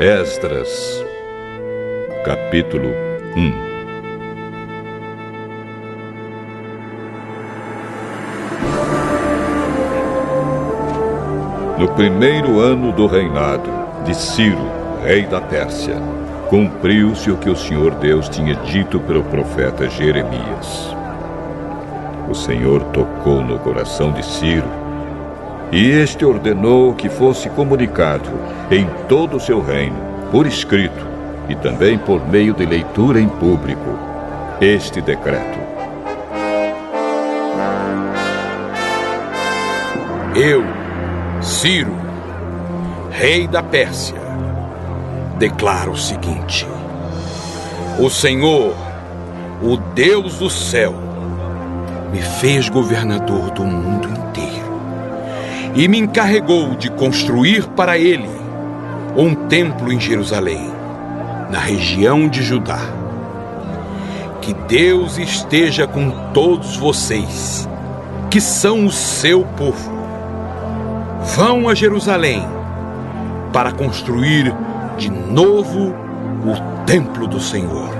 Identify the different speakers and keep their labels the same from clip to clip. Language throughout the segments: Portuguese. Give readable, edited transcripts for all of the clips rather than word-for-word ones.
Speaker 1: Esdras, capítulo 1. No primeiro ano do reinado de Ciro, rei da Pérsia, cumpriu-se o que o Senhor Deus tinha dito pelo profeta Jeremias. O Senhor tocou no coração de Ciro, e este ordenou que fosse comunicado em todo o seu reino, por escrito, e também por meio de leitura em público, este decreto.
Speaker 2: Eu, Ciro, rei da Pérsia, declaro o seguinte: o Senhor, o Deus do céu, me fez governador do mundo inteiro e me encarregou de construir para ele um templo em Jerusalém, na região de Judá. Que Deus esteja com todos vocês, que são o seu povo. Vão a Jerusalém para construir de novo o templo do Senhor,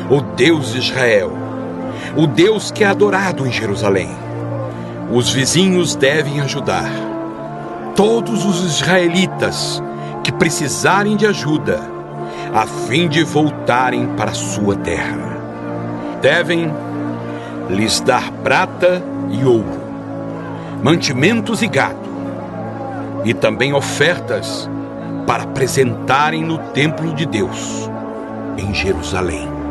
Speaker 2: o Deus de Israel, o Deus que é adorado em Jerusalém. Os vizinhos devem ajudar. Todos os israelitas que precisarem de ajuda, a fim de voltarem para a sua terra, devem lhes dar prata e ouro, mantimentos e gado, e também ofertas para apresentarem no templo de Deus, em Jerusalém.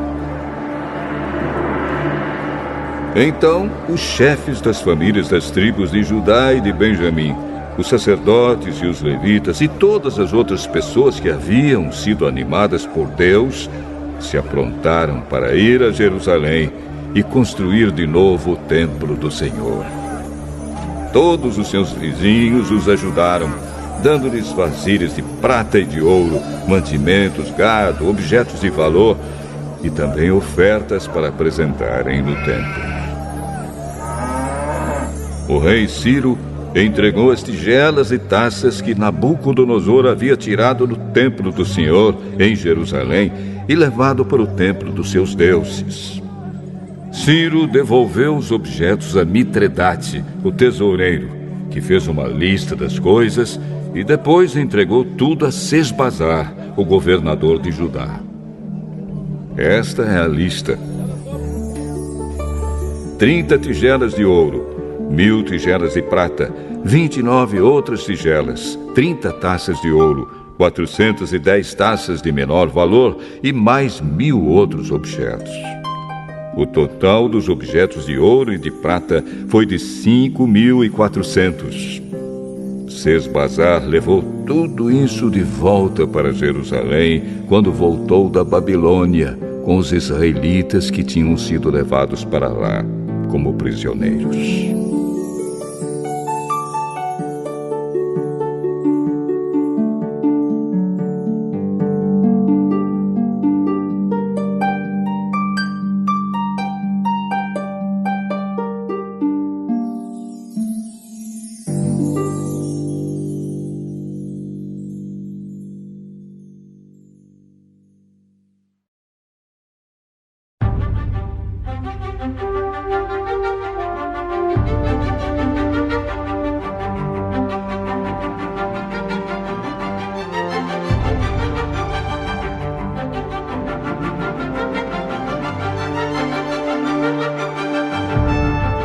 Speaker 1: Então, os chefes das famílias das tribos de Judá e de Benjamim, os sacerdotes e os levitas e todas as outras pessoas que haviam sido animadas por Deus, se aprontaram para ir a Jerusalém e construir de novo o templo do Senhor. Todos os seus vizinhos os ajudaram, dando-lhes vasilhas de prata e de ouro, mantimentos, gado, objetos de valor e também ofertas para apresentarem no templo. O rei Ciro entregou as tigelas e taças que Nabucodonosor havia tirado do templo do Senhor em Jerusalém e levado para o templo dos seus deuses. Ciro devolveu os objetos a Mitredate, o tesoureiro, que fez uma lista das coisas e depois entregou tudo a Sesbazar, o governador de Judá. Esta é a lista: 30 tigelas de ouro, 1000 tigelas de prata, 29 outras tigelas, 30 taças de ouro, 410 taças de menor valor e mais 1000 outros objetos. O total dos objetos de ouro e de prata foi de 5.400. Sesbazar levou tudo isso de volta para Jerusalém quando voltou da Babilônia com os israelitas que tinham sido levados para lá como prisioneiros.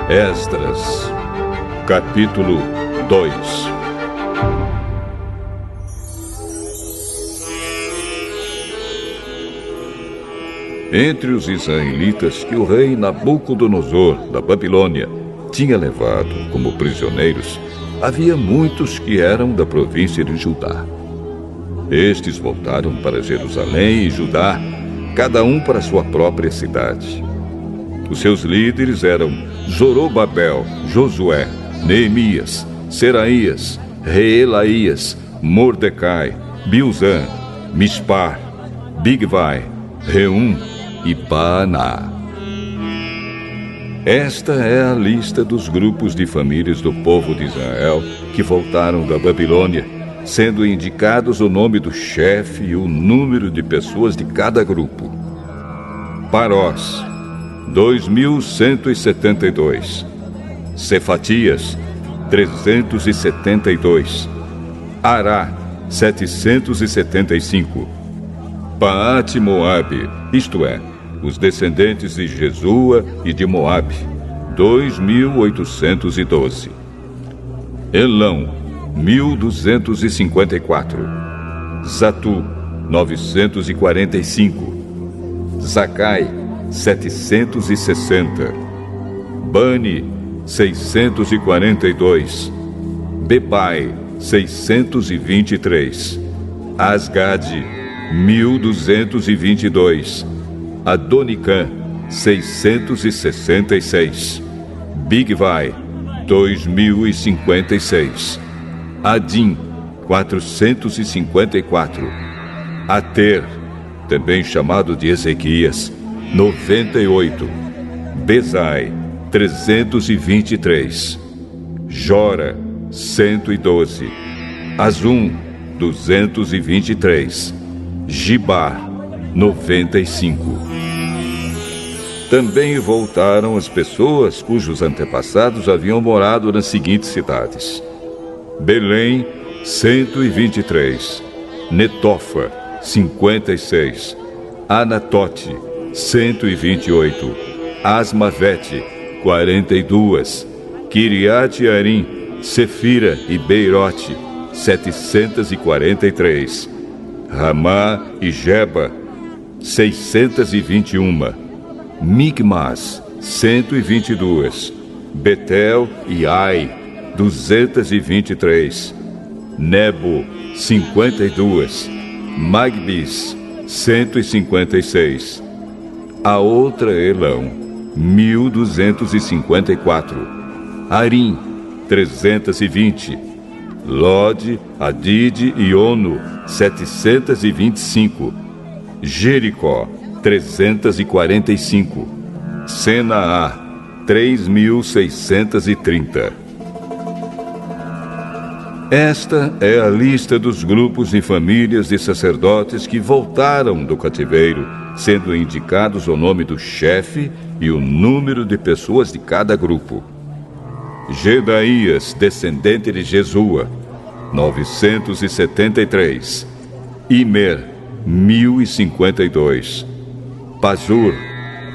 Speaker 1: Esdras, capítulo 2. Entre os israelitas que o rei Nabucodonosor, da Babilônia, tinha levado como prisioneiros, havia muitos que eram da província de Judá. Estes voltaram para Jerusalém e Judá, cada um para sua própria cidade. Os seus líderes eram Zorobabel, Josué, Neemias, Seraías, Reelaías, Mordecai, Bilzan, Mispar, Bigvai, Reum e Baaná. Esta é a lista dos grupos de famílias do povo de Israel que voltaram da Babilônia, sendo indicados o nome do chefe e o número de pessoas de cada grupo. Parós, 2.172. Cefatias, 372. Ará, 775. Paate Moabe, isto é, os descendentes de Jesua e de Moabe, 2.812. Elão, 1.254. Zatu, 945. Zacai, 760. Bani, 642. Bebai, 623. Asgade, 1.222. Adonicã, 666. Bigvai, 2.056. Adim, 454. Ater, também chamado de Ezequias, 98. Bezai, 323. Jora, 112. Azum, 223. Gibar, 95. Também voltaram as pessoas cujos antepassados haviam morado nas seguintes cidades: Belém, 123. Netofa, 56. Anatote, 128. Asmavete, 42. Kiriat-Arim, Sefira e Beirote, 743. Ramá e Geba, 621. Migmas, 122. Betel e Ai, 223. Nebo, 52. Magbis, 156. A outra Elão, 1.254. Arim, 320. Lode, Adide e Ono, 725. Jericó, 345. Senaá, 3.630. Esta é a lista dos grupos e famílias de sacerdotes que voltaram do cativeiro, sendo indicados o nome do chefe e o número de pessoas de cada grupo. Gedaías, descendente de Jesua, 973. Imer, 1.052. Pazur,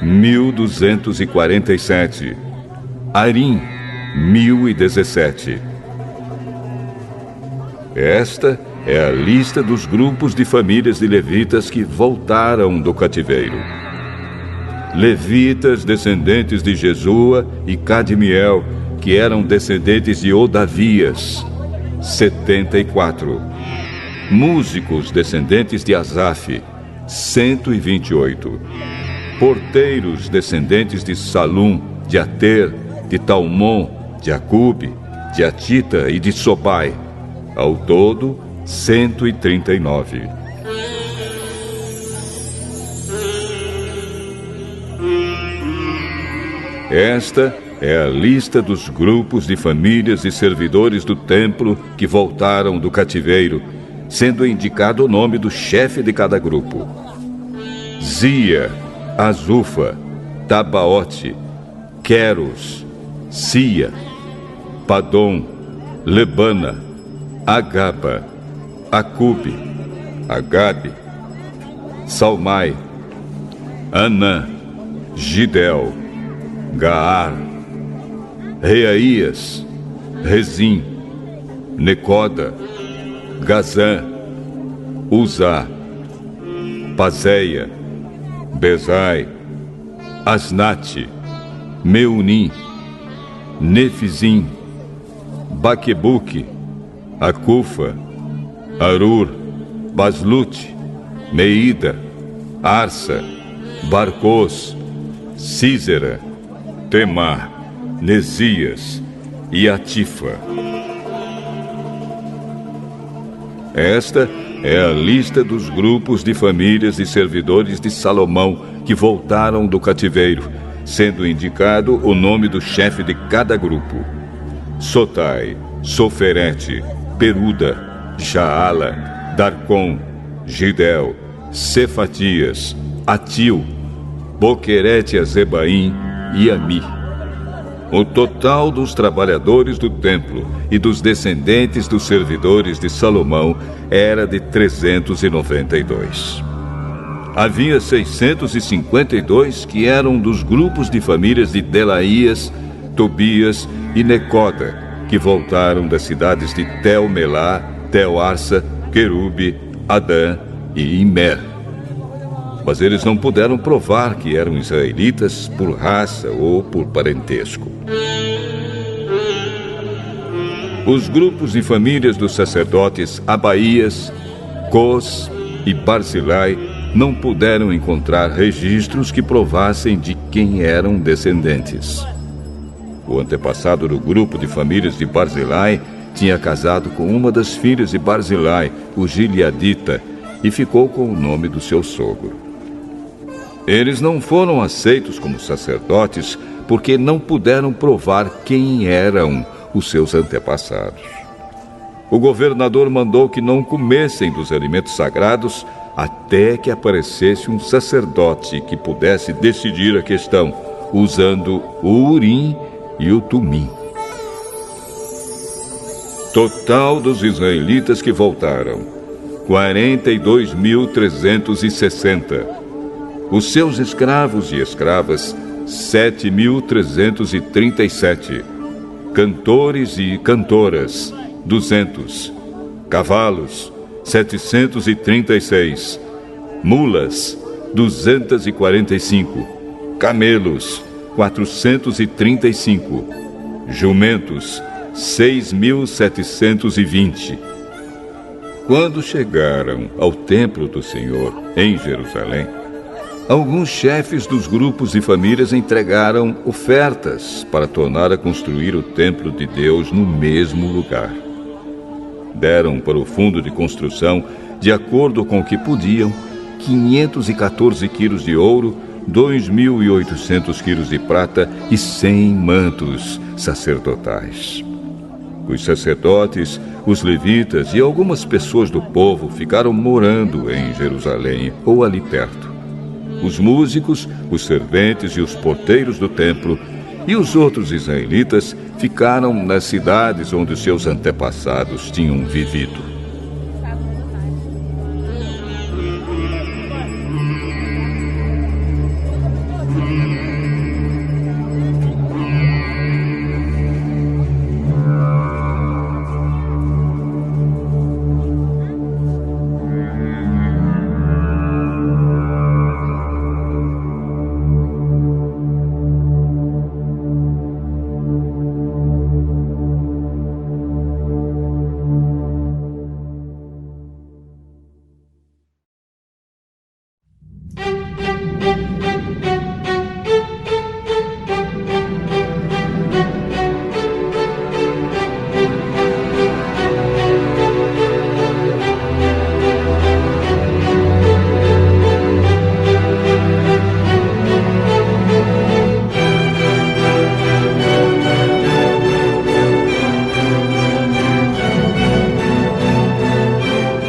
Speaker 1: 1.247. Arim, 1.017. Esta é a lista dos grupos de famílias de levitas que voltaram do cativeiro. Levitas, descendentes de Jesua e Cadmiel, que eram descendentes de Odavias, 74. Músicos, descendentes de Asaf, 128. Porteiros, descendentes de Salum, de Ater, de Talmon, de Acube, de Atita e de Sobai. Ao todo, 139. Esta é a lista dos grupos de famílias e servidores do templo que voltaram do cativeiro, sendo indicado o nome do chefe de cada grupo: Zia, Azufa, Tabaote, Queros, Sia, Padom, Lebana, Agaba, Acube, Agabe, Salmai, Anã, Gidel, Gaar, Reaías, Rezim, Necoda, Gazã, Uzá, Pazéia, Bezai, Asnate, Meunim, Nefizim, Baquebuque, Acufa, Arur, Baslute, Meida, Arsa, Barcos, Císera, Temar, Nesias e Atifa. Esta é a lista dos grupos de famílias e servidores de Salomão que voltaram do cativeiro, sendo indicado o nome do chefe de cada grupo: Sotai, Soferete, Peruda, Jaala, Darcom, Gidel, Cefatias, Atil, Boquerete-Azebaim e Ami. O total dos trabalhadores do templo e dos descendentes dos servidores de Salomão era de 392. Havia 652 que eram dos grupos de famílias de Delaías, Tobias e Necoda, que voltaram das cidades de Tel-Melá, Tel-Arsa, Querube, Adã e Imer. Mas eles não puderam provar que eram israelitas por raça ou por parentesco. Os grupos e famílias dos sacerdotes Abaías, Cos e Barzilai não puderam encontrar registros que provassem de quem eram descendentes. O antepassado do grupo de famílias de Barzilai tinha casado com uma das filhas de Barzilai, o Gileadita, e ficou com o nome do seu sogro. Eles não foram aceitos como sacerdotes porque não puderam provar quem eram os seus antepassados. O governador mandou que não comessem dos alimentos sagrados até que aparecesse um sacerdote que pudesse decidir a questão, usando o Urim e o Tumim. Total dos israelitas que voltaram, 42.360. Os seus escravos e escravas, 7.337. Cantores e cantoras, 200. Cavalos, 736. Mulas, 245. Camelos, 435. Jumentos, 6.720. Quando chegaram ao templo do Senhor, em Jerusalém, alguns chefes dos grupos e famílias entregaram ofertas para tornar a construir o templo de Deus no mesmo lugar. Deram para o fundo de construção, de acordo com o que podiam, 514 quilos de ouro, 2.800 quilos de prata e 100 mantos sacerdotais. Os sacerdotes, os levitas e algumas pessoas do povo ficaram morando em Jerusalém ou ali perto. Os músicos, os serventes e os porteiros do templo e os outros israelitas ficaram nas cidades onde seus antepassados tinham vivido.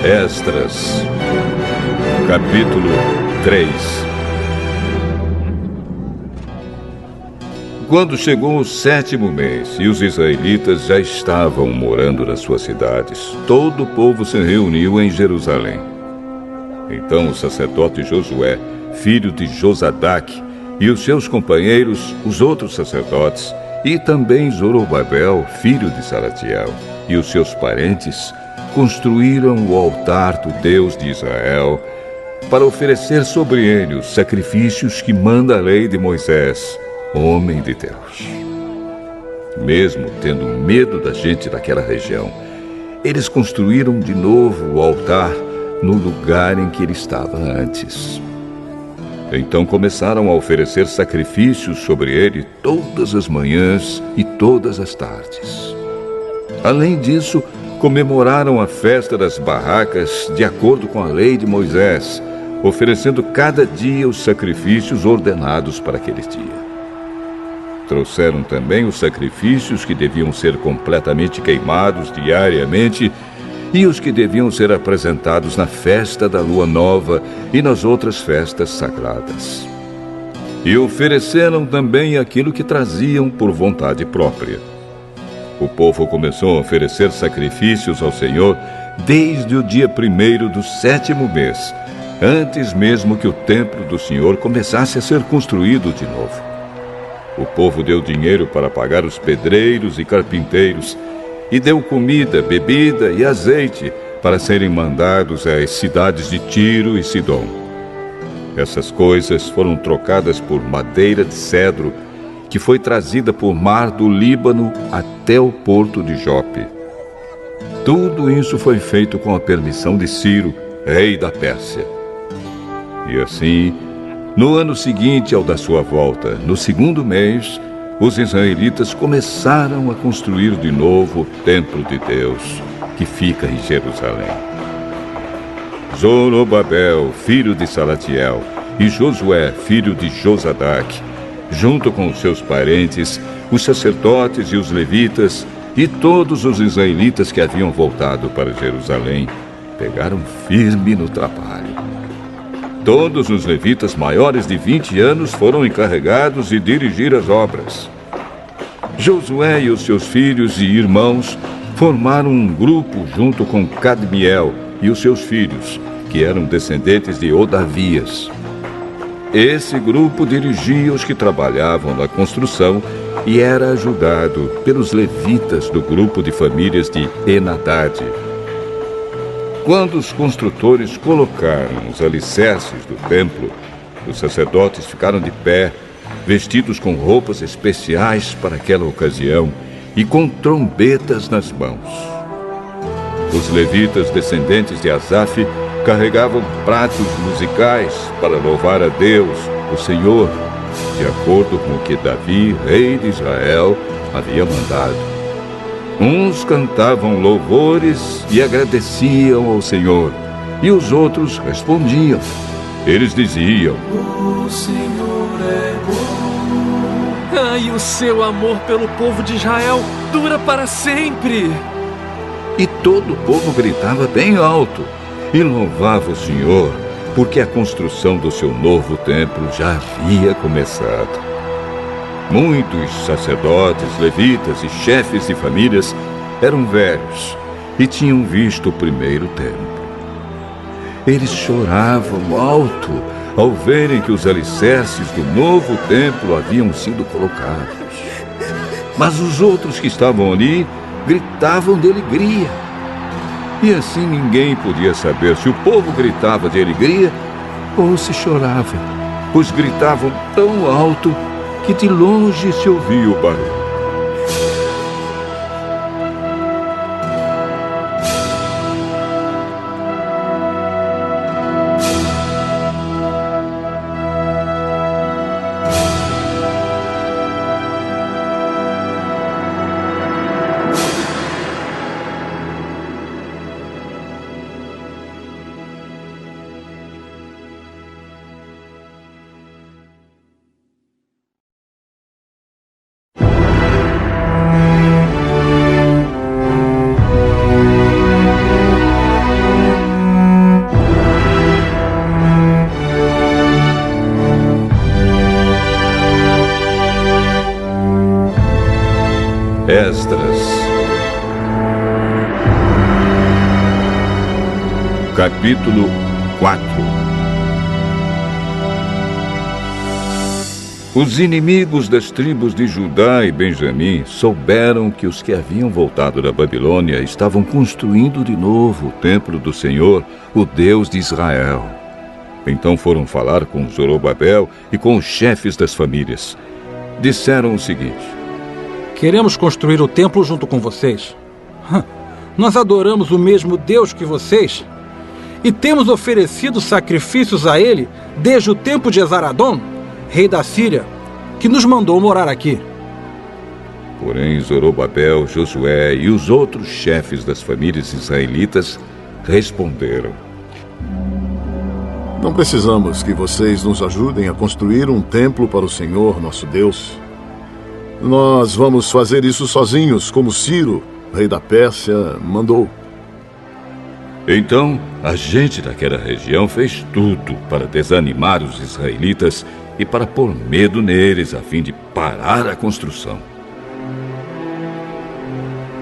Speaker 1: Esdras, capítulo 3. Quando chegou o 7º mês e os israelitas já estavam morando nas suas cidades, todo o povo se reuniu em Jerusalém. Então o sacerdote Josué, filho de Josadaque, e os seus companheiros, os outros sacerdotes, e também Zorobabel, filho de Salatiel, e os seus parentes, construíram o altar do Deus de Israel para oferecer sobre ele os sacrifícios que manda a lei de Moisés, homem de Deus. Mesmo tendo medo da gente daquela região, eles construíram de novo o altar no lugar em que ele estava antes. Então começaram a oferecer sacrifícios sobre ele todas as manhãs e todas as tardes. Além disso, comemoraram a festa das barracas de acordo com a lei de Moisés, oferecendo cada dia os sacrifícios ordenados para aquele dia. Trouxeram também os sacrifícios que deviam ser completamente queimados diariamente e os que deviam ser apresentados na festa da lua nova e nas outras festas sagradas. E ofereceram também aquilo que traziam por vontade própria. O povo começou a oferecer sacrifícios ao Senhor desde o dia 1º do 7º mês, antes mesmo que o templo do Senhor começasse a ser construído de novo. O povo deu dinheiro para pagar os pedreiros e carpinteiros, e deu comida, bebida e azeite para serem mandados às cidades de Tiro e Sidom. Essas coisas foram trocadas por madeira de cedro, que foi trazida por mar do Líbano até o porto de Jope. Tudo isso foi feito com a permissão de Ciro, rei da Pérsia. E assim, no ano seguinte ao da sua volta, no 2º mês, os israelitas começaram a construir de novo o templo de Deus, que fica em Jerusalém. Zorobabel, filho de Salatiel, e Josué, filho de Josadaque, junto com os seus parentes, os sacerdotes e os levitas, e todos os israelitas que haviam voltado para Jerusalém, pegaram firme no trabalho. Todos os levitas maiores de 20 anos foram encarregados de dirigir as obras. Josué e os seus filhos e irmãos formaram um grupo junto com Cadmiel e os seus filhos, que eram descendentes de Odavias. Esse grupo dirigia os que trabalhavam na construção e era ajudado pelos levitas do grupo de famílias de Enadad. Quando os construtores colocaram os alicerces do templo, os sacerdotes ficaram de pé, vestidos com roupas especiais para aquela ocasião e com trombetas nas mãos. Os levitas descendentes de Asaf carregavam pratos musicais para louvar a Deus, o Senhor, de acordo com o que Davi, rei de Israel, havia mandado. Uns cantavam louvores e agradeciam ao Senhor, e os outros respondiam. Eles diziam:
Speaker 3: O Senhor é bom.
Speaker 4: E o seu amor pelo povo de Israel dura para sempre.
Speaker 1: E todo o povo gritava bem alto e louvava o Senhor, porque a construção do seu novo templo já havia começado. Muitos sacerdotes, levitas e chefes de famílias eram velhos e tinham visto o primeiro templo. Eles choravam alto ao verem que os alicerces do novo templo haviam sido colocados. Mas os outros que estavam ali gritavam de alegria. E assim ninguém podia saber se o povo gritava de alegria ou se chorava, pois gritavam tão alto que de longe se ouvia o barulho. Esdras. Capítulo 4. Os inimigos das tribos de Judá e Benjamim souberam que os que haviam voltado da Babilônia estavam construindo de novo o templo do Senhor, o Deus de Israel. Então foram falar com Zorobabel e com os chefes das famílias. Disseram o seguinte:
Speaker 4: Queremos construir o templo junto com vocês. Nós adoramos o mesmo Deus que vocês e temos oferecido sacrifícios a ele desde o tempo de Esaradom, rei da Síria, que nos mandou morar aqui.
Speaker 1: Porém, Zorobabel, Josué e os outros chefes das famílias israelitas responderam:
Speaker 5: Não precisamos que vocês nos ajudem a construir um templo para o Senhor, nosso Deus. Nós vamos fazer isso sozinhos, como Ciro, rei da Pérsia, mandou.
Speaker 1: Então, a gente daquela região fez tudo para desanimar os israelitas e para pôr medo neles, a fim de parar a construção.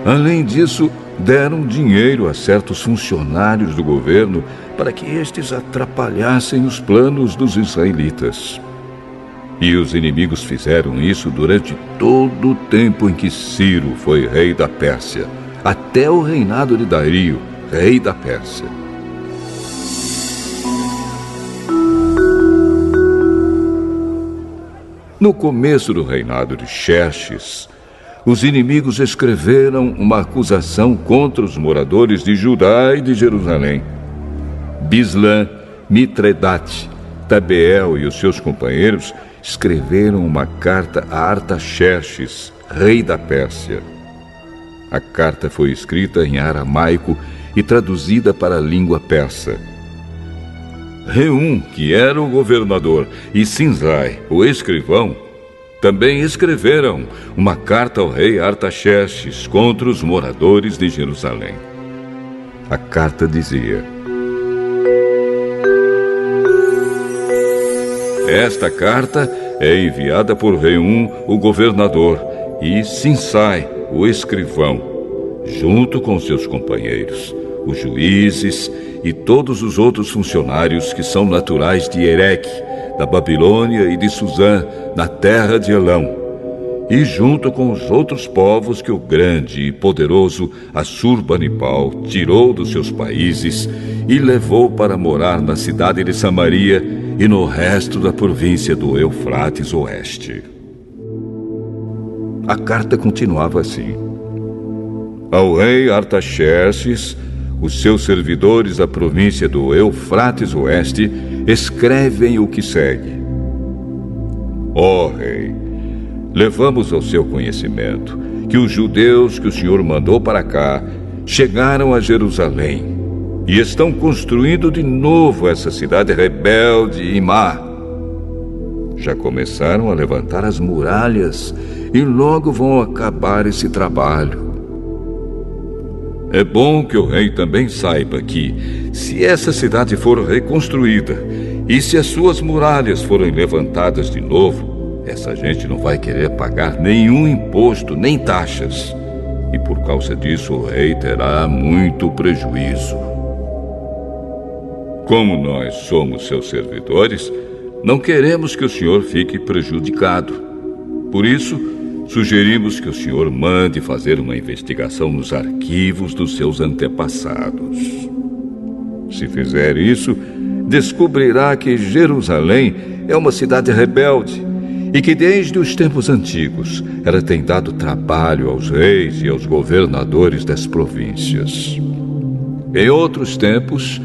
Speaker 1: Além disso, deram dinheiro a certos funcionários do governo para que estes atrapalhassem os planos dos israelitas. E os inimigos fizeram isso durante todo o tempo em que Ciro foi rei da Pérsia, até o reinado de Dario, rei da Pérsia. No começo do reinado de Xerxes, os inimigos escreveram uma acusação contra os moradores de Judá e de Jerusalém. Bislã, Mitredate, Tabeel e os seus companheiros escreveram uma carta a Artaxerxes, rei da Pérsia. A carta foi escrita em aramaico e traduzida para a língua persa. Reum, que era o governador, e Sinzai, o escrivão, também escreveram uma carta ao rei Artaxerxes contra os moradores de Jerusalém. A carta dizia: Esta carta é enviada por Reum, o governador, e Sinsai, o escrivão, junto com seus companheiros, os juízes e todos os outros funcionários que são naturais de Ereque, da Babilônia e de Suzã, na terra de Elão, e junto com os outros povos que o grande e poderoso Assurbanipal tirou dos seus países e levou para morar na cidade de Samaria e no resto da província do Eufrates Oeste. A carta continuava assim: Ao rei Artaxerxes, os seus servidores da província do Eufrates Oeste escrevem o que segue: Ó rei, levamos ao seu conhecimento que os judeus que o senhor mandou para cá chegaram a Jerusalém e estão construindo de novo essa cidade rebelde e má. Já começaram a levantar as muralhas e logo vão acabar esse trabalho. É bom que o rei também saiba que, se essa cidade for reconstruída e se as suas muralhas forem levantadas de novo, essa gente não vai querer pagar nenhum imposto nem taxas. E por causa disso o rei terá muito prejuízo. Como nós somos seus servidores, não queremos que o senhor fique prejudicado. Por isso, sugerimos que o senhor mande fazer uma investigação nos arquivos dos seus antepassados. Se fizer isso, descobrirá que Jerusalém é uma cidade rebelde e que desde os tempos antigos ela tem dado trabalho aos reis e aos governadores das províncias. Em outros tempos,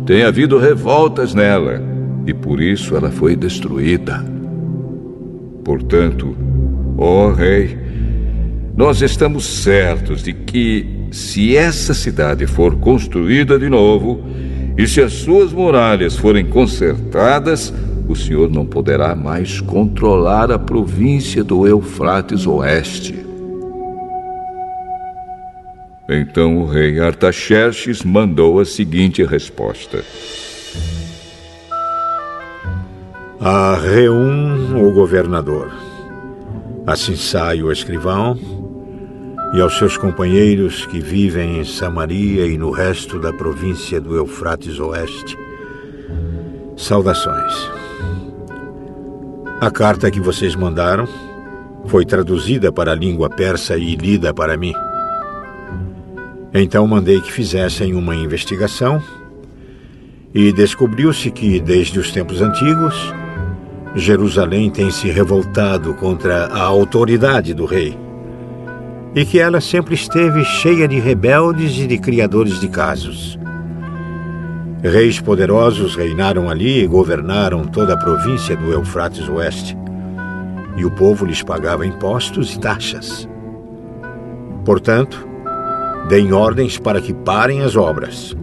Speaker 1: tem havido revoltas nela e por isso ela foi destruída. Portanto, ó rei, nós estamos certos de que, se essa cidade for construída de novo e se as suas muralhas forem consertadas, o senhor não poderá mais controlar a província do Eufrates Oeste. Então o rei Artaxerxes mandou a seguinte resposta:
Speaker 6: A Reum, o governador, a Sinsai, o escrivão, e aos seus companheiros que vivem em Samaria e no resto da província do Eufrates Oeste, saudações. A carta que vocês mandaram foi traduzida para a língua persa e lida para mim. Então mandei que fizessem uma investigação e descobriu-se que, desde os tempos antigos, Jerusalém tem se revoltado contra a autoridade do rei e que ela sempre esteve cheia de rebeldes e de criadores de casos. Reis poderosos reinaram ali e governaram toda a província do Eufrates Oeste, e o povo lhes pagava impostos e taxas. Portanto, deem ordens para que parem as obras.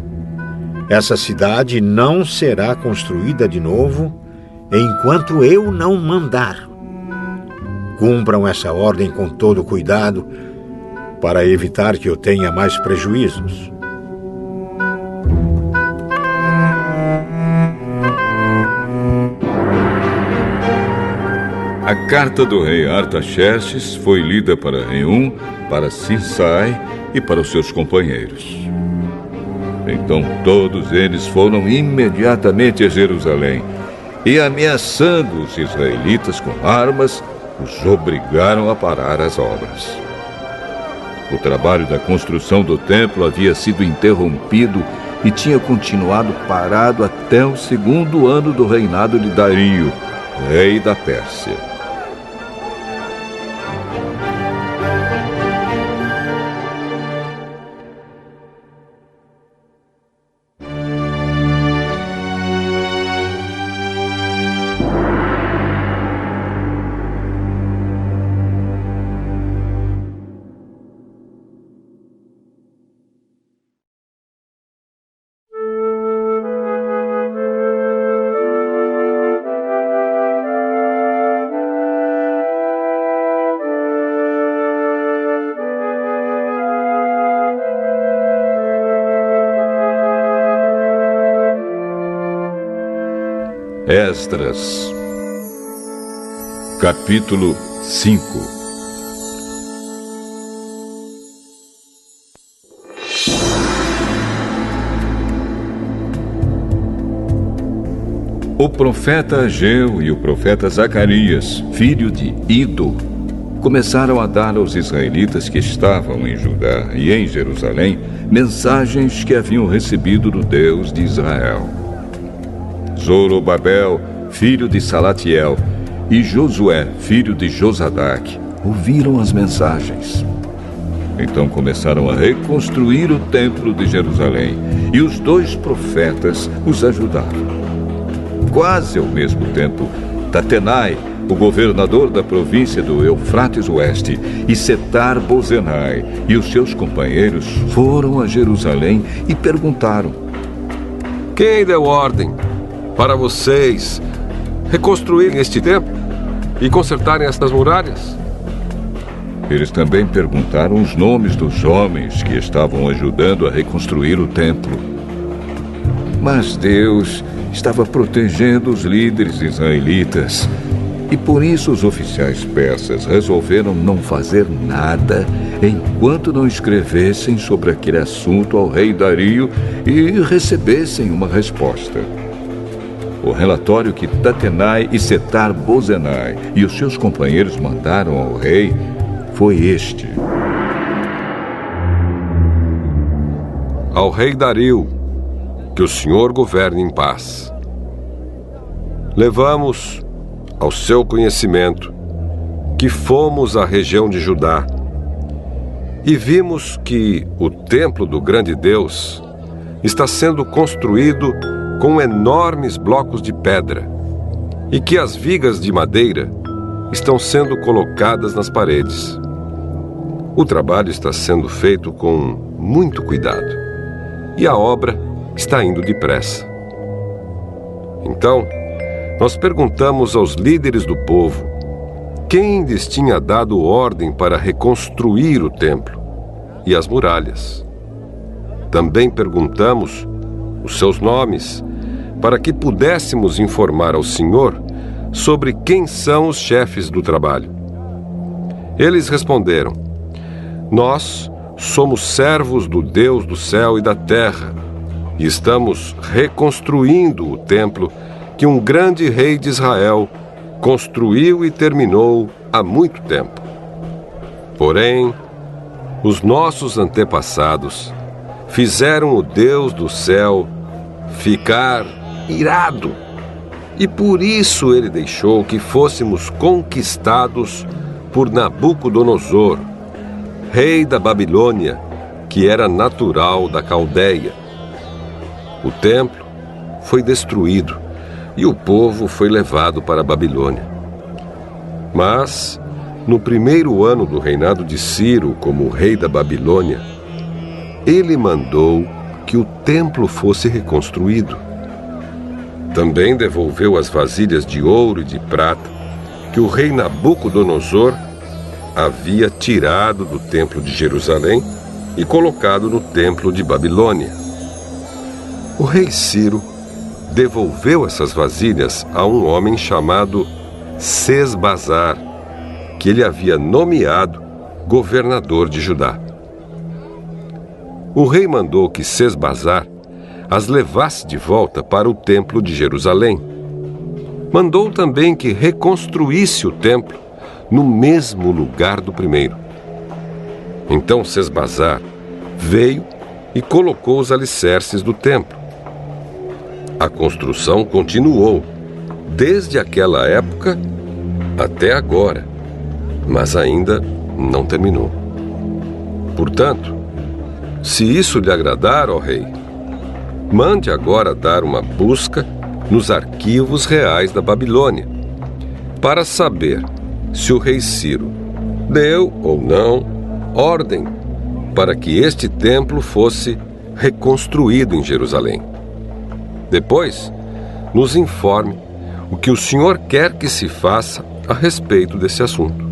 Speaker 6: Essa cidade não será construída de novo enquanto eu não mandar. Cumpram essa ordem com todo cuidado para evitar que eu tenha mais prejuízos.
Speaker 1: A carta do rei Artaxerxes foi lida para Reum, para Sinsai e para os seus companheiros. Então todos eles foram imediatamente a Jerusalém e, ameaçando os israelitas com armas, os obrigaram a parar as obras. O trabalho da construção do templo havia sido interrompido e tinha continuado parado até o 2º ano do reinado de Dario, rei da Pérsia. Esdras, capítulo 5. O profeta Ageu e o profeta Zacarias, filho de Ido, começaram a dar aos israelitas que estavam em Judá e em Jerusalém mensagens que haviam recebido do Deus de Israel. Zorobabel, filho de Salatiel, e Josué, filho de Josadaque, ouviram as mensagens. Então começaram a reconstruir o templo de Jerusalém, e os 2 profetas os ajudaram. Quase ao mesmo tempo, Tatenai, o governador da província do Eufrates Oeste, e Setar-Bozenai e os seus companheiros foram a Jerusalém e perguntaram:
Speaker 7: quem deu ordem para vocês reconstruírem este templo e consertarem estas muralhas?
Speaker 1: Eles também perguntaram os nomes dos homens que estavam ajudando a reconstruir o templo. Mas Deus estava protegendo os líderes israelitas, e por isso os oficiais persas resolveram não fazer nada enquanto não escrevessem sobre aquele assunto ao rei Dario e recebessem uma resposta. O relatório que Tatenai e Setar-Bozenai e os seus companheiros mandaram ao rei foi este:
Speaker 7: ao rei Dario, que o Senhor governe em paz. Levamos ao seu conhecimento que fomos à região de Judá e vimos que o templo do grande Deus está sendo construído com enormes blocos de pedra e que as vigas de madeira estão sendo colocadas nas paredes. O trabalho está sendo feito com muito cuidado e a obra está indo depressa. Então, nós perguntamos aos líderes do povo quem lhes tinha dado ordem para reconstruir o templo e as muralhas. Também perguntamos os seus nomes, para que pudéssemos informar ao Senhor sobre quem são os chefes do trabalho. Eles responderam: nós somos servos do Deus do céu e da terra, e estamos reconstruindo o templo que um grande rei de Israel construiu e terminou há muito tempo. Porém, os nossos antepassados fizeram o Deus do céu ficar irado, e por isso ele deixou que fôssemos conquistados por Nabucodonosor, rei da Babilônia, que era natural da Caldeia. O templo foi destruído e o povo foi levado para a Babilônia. Mas, no 1º ano do reinado de Ciro como rei da Babilônia, ele mandou que o templo fosse reconstruído. Também devolveu as vasilhas de ouro e de prata que o rei Nabucodonosor havia tirado do templo de Jerusalém e colocado no templo de Babilônia. O rei Ciro devolveu essas vasilhas a um homem chamado Sesbazar, que ele havia nomeado governador de Judá. O rei mandou que Sesbazar as levasse de volta para o templo de Jerusalém. Mandou também que reconstruísse o templo no mesmo lugar do primeiro. Então Sesbazar veio e colocou os alicerces do templo. A construção continuou desde aquela época até agora, mas ainda não terminou. Portanto, se isso lhe agradar, ó rei, mande agora dar uma busca nos arquivos reais da Babilônia, para saber se o rei Ciro deu ou não ordem para que este templo fosse reconstruído em Jerusalém. Depois, nos informe o que o senhor quer que se faça a respeito desse assunto.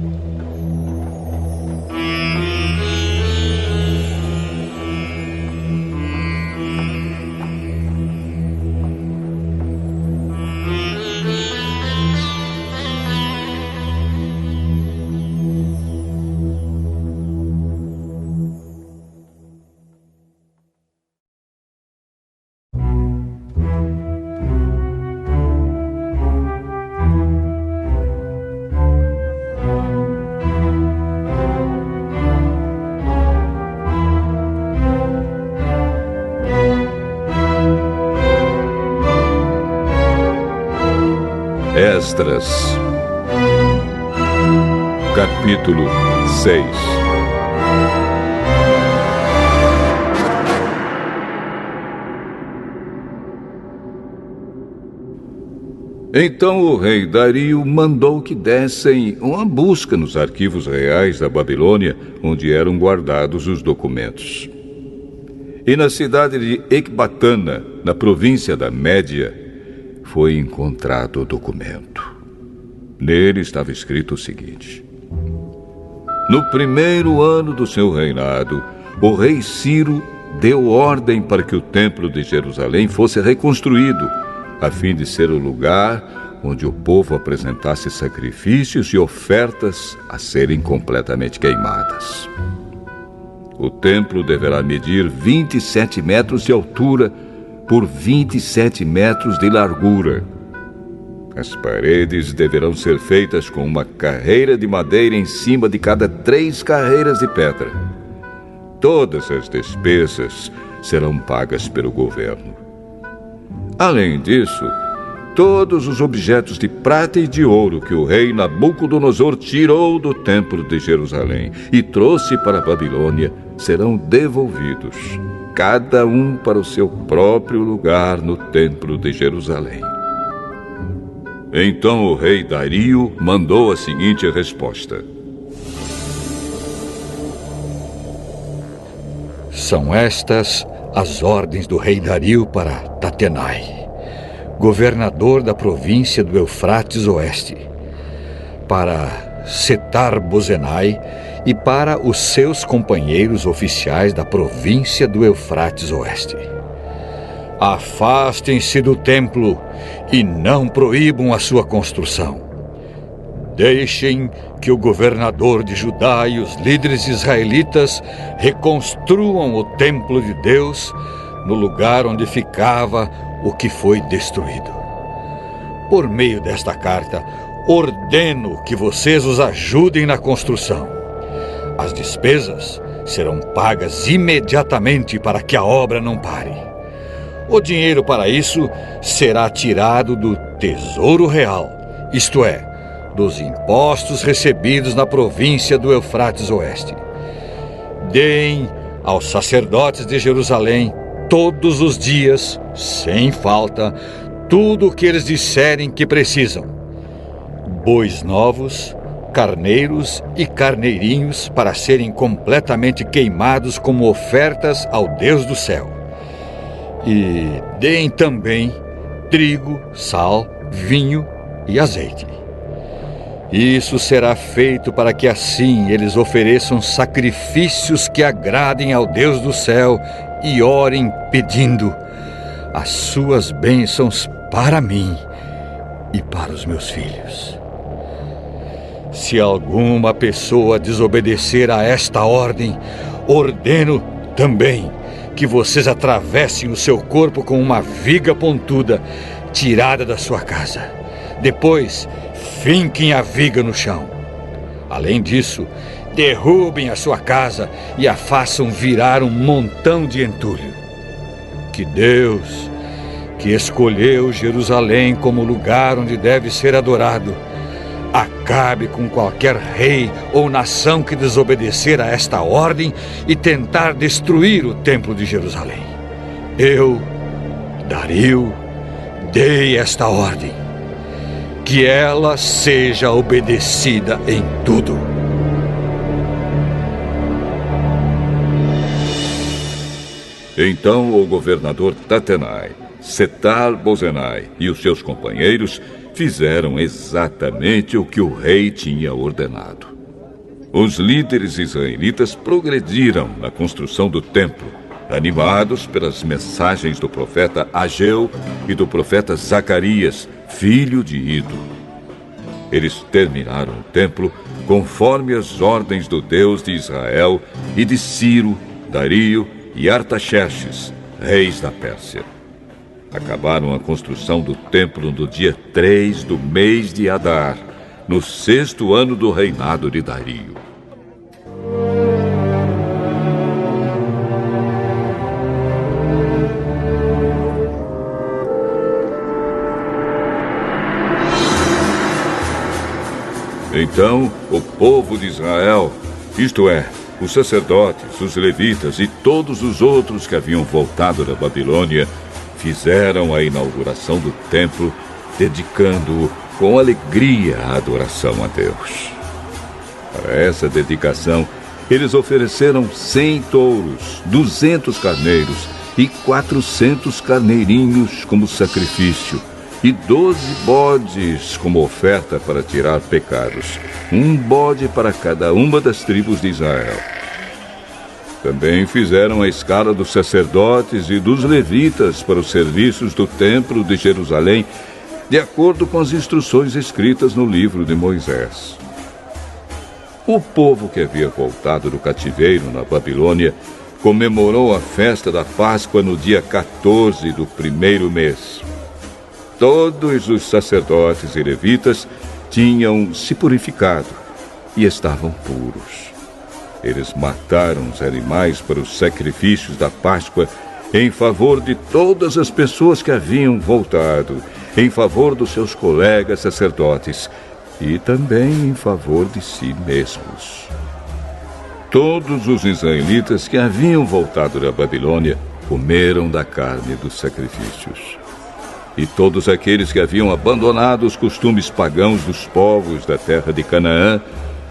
Speaker 1: Esdras, capítulo 6. Então o rei Dario mandou que dessem uma busca nos arquivos reais da Babilônia, onde eram guardados os documentos. E na cidade de Ecbatana, na província da Média, foi encontrado o documento. Nele estava escrito o seguinte: no primeiro ano do seu reinado, o rei Ciro deu ordem para que o templo de Jerusalém fosse reconstruído, a fim de ser o lugar onde o povo apresentasse sacrifícios e ofertas a serem completamente queimadas. O templo deverá medir 27 metros de altura por 27 metros de largura. As paredes deverão ser feitas com uma carreira de madeira em cima de cada 3 carreiras de pedra. Todas as despesas serão pagas pelo governo. Além disso, todos os objetos de prata e de ouro que o rei Nabucodonosor tirou do templo de Jerusalém e trouxe para a Babilônia serão devolvidos, cada um para o seu próprio lugar no templo de Jerusalém. Então o rei Dario mandou a seguinte resposta:
Speaker 8: são estas as ordens do rei Dario para Tatenai, governador da província do Eufrates Oeste, para Setar-Bozenai e para os seus companheiros oficiais da província do Eufrates Oeste. Afastem-se do templo e não proíbam a sua construção. Deixem que o governador de Judá e os líderes israelitas reconstruam o templo de Deus no lugar onde ficava o que foi destruído. Por meio desta carta, ordeno que vocês os ajudem na construção. As despesas serão pagas imediatamente para que a obra não pare. O dinheiro para isso será tirado do Tesouro Real, isto é, dos impostos recebidos na província do Eufrates Oeste. Deem aos sacerdotes de Jerusalém todos os dias, sem falta, tudo o que eles disserem que precisam: bois novos, carneiros e carneirinhos para serem completamente queimados como ofertas ao Deus do céu. E deem também trigo, sal, vinho e azeite. Isso será feito para que assim eles ofereçam sacrifícios que agradem ao Deus do céu e orem pedindo as suas bênçãos para mim e para os meus filhos. Se alguma pessoa desobedecer a esta ordem, ordeno também que vocês atravessem o seu corpo com uma viga pontuda tirada da sua casa. Depois, finquem a viga no chão. Além disso, derrubem a sua casa e a façam virar um montão de entulho. Que Deus, que escolheu Jerusalém como lugar onde deve ser adorado, acabe com qualquer rei ou nação que desobedecer a esta ordem e tentar destruir o templo de Jerusalém. Eu, Dario, dei esta ordem. Que ela seja obedecida em tudo.
Speaker 1: Então o governador Tatenai, Setar-Bozenai e os seus companheiros fizeram exatamente o que o rei tinha ordenado. Os líderes israelitas progrediram na construção do templo, animados pelas mensagens do profeta Ageu e do profeta Zacarias, filho de Ido. Eles terminaram o templo conforme as ordens do Deus de Israel e de Ciro, Dario e Artaxerxes, reis da Pérsia. Acabaram a construção do templo no dia 3 do mês de Adar, no 6º ano do reinado de Dario. Então o povo de Israel, isto é, os sacerdotes, os levitas e todos os outros que haviam voltado da Babilônia, fizeram a inauguração do templo, dedicando-o com alegria à adoração a Deus. Para essa dedicação, eles ofereceram 100 touros, 200 carneiros e 400 carneirinhos como sacrifício, e 12 bodes como oferta para tirar pecados, um bode para cada uma das tribos de Israel. Também fizeram a escala dos sacerdotes e dos levitas para os serviços do templo de Jerusalém, de acordo com as instruções escritas no livro de Moisés. O povo que havia voltado do cativeiro na Babilônia comemorou a festa da Páscoa no dia 14 do primeiro mês. Todos os sacerdotes e levitas tinham se purificado e estavam puros. Eles mataram os animais para os sacrifícios da Páscoa em favor de todas as pessoas que haviam voltado, em favor dos seus colegas sacerdotes e também em favor de si mesmos. Todos os israelitas que haviam voltado da Babilônia comeram da carne dos sacrifícios. E todos aqueles que haviam abandonado os costumes pagãos dos povos da terra de Canaã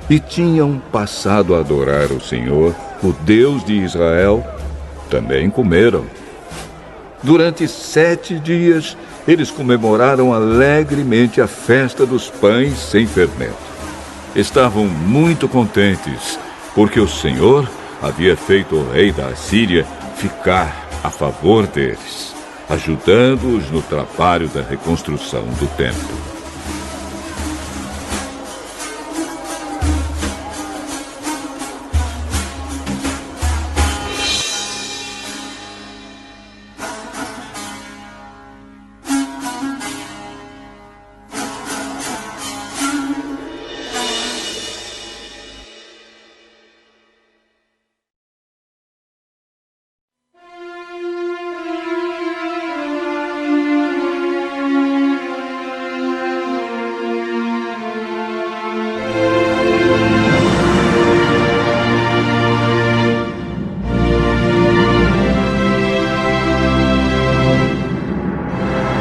Speaker 1: e tinham passado a adorar o Senhor, o Deus de Israel, também comeram. Durante 7 dias, eles comemoraram alegremente a festa dos pães sem fermento. Estavam muito contentes, porque o Senhor havia feito o rei da Assíria ficar a favor deles, ajudando-os no trabalho da reconstrução do templo.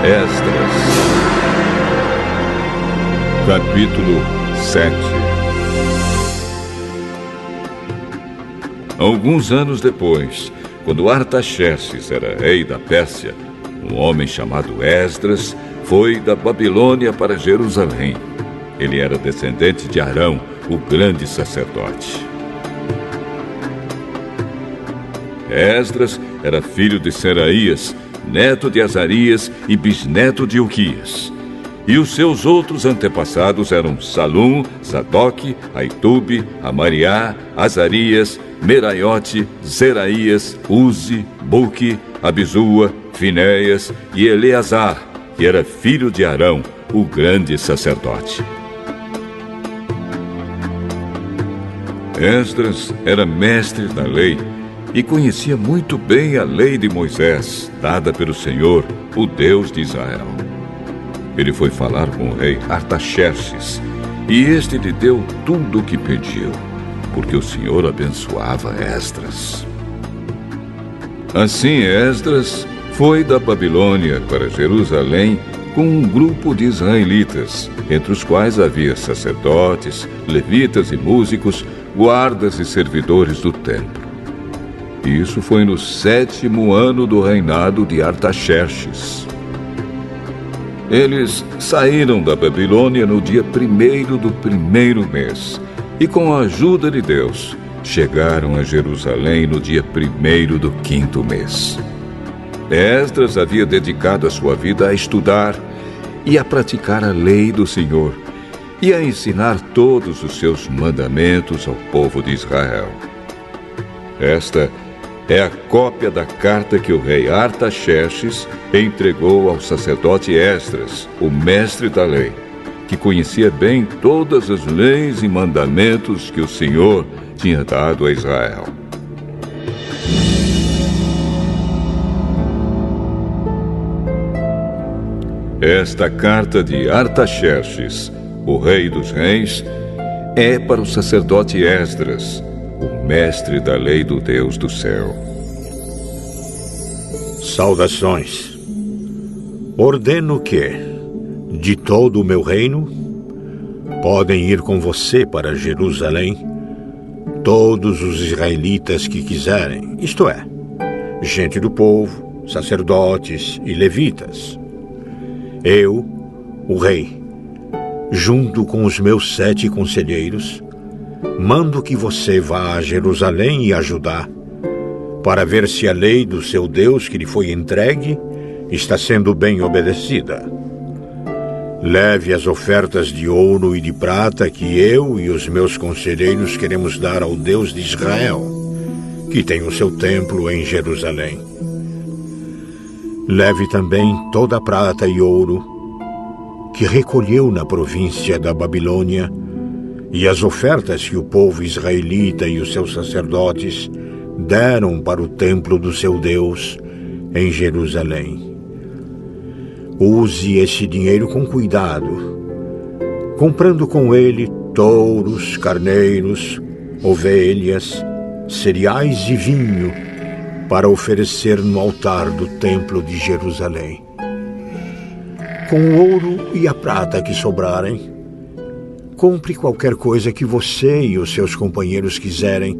Speaker 1: Esdras, capítulo 7. Alguns anos depois, quando Artaxerxes era rei da Pérsia, um homem chamado Esdras foi da Babilônia para Jerusalém. Ele era descendente de Arão, o grande sacerdote. Esdras era filho de Seraías, neto de Azarias e bisneto de Uquias. E os seus outros antepassados eram Salum, Sadoque, Aitube, Amariá, Azarias, Meraiote, Zeraías, Uzi, Buque, Abizua, Finéias e Eleazar, que era filho de Arão, o grande sacerdote. Esdras era mestre da lei e conhecia muito bem a lei de Moisés, dada pelo Senhor, o Deus de Israel. Ele foi falar com o rei Artaxerxes, e este lhe deu tudo o que pediu, porque o Senhor abençoava Esdras. Assim Esdras foi da Babilônia para Jerusalém com um grupo de israelitas, entre os quais havia sacerdotes, levitas e músicos, guardas e servidores do templo. Isso foi no 7º ano do reinado de Artaxerxes. Eles saíram da Babilônia no dia 1º do 1º mês e, com a ajuda de Deus, chegaram a Jerusalém no dia 1º do 5º mês. Esdras havia dedicado a sua vida a estudar e a praticar a lei do Senhor e a ensinar todos os seus mandamentos ao povo de Israel. Esta é a cópia da carta que o rei Artaxerxes entregou ao sacerdote Esdras, o mestre da lei, que conhecia bem todas as leis e mandamentos que o Senhor tinha dado a Israel. Esta carta de Artaxerxes, o rei dos reis, é para o sacerdote Esdras, o mestre da lei do Deus do céu.
Speaker 6: Saudações. Ordeno que, de todo o meu reino, podem ir com você para Jerusalém todos os israelitas que quiserem, isto é, gente do povo, sacerdotes e levitas. Eu, o rei, junto com os meus 7 conselheiros, mando que você vá a Jerusalém e a Judá, para ver se a lei do seu Deus que lhe foi entregue está sendo bem obedecida. Leve as ofertas de ouro e de prata que eu e os meus conselheiros queremos dar ao Deus de Israel, que tem o seu templo em Jerusalém. Leve também toda a prata e ouro que recolheu na província da Babilônia e as ofertas que o povo israelita e os seus sacerdotes deram para o templo do seu Deus em Jerusalém. Use esse dinheiro com cuidado, comprando com ele touros, carneiros, ovelhas, cereais e vinho para oferecer no altar do templo de Jerusalém. Com o ouro e a prata que sobrarem, compre qualquer coisa que você e os seus companheiros quiserem,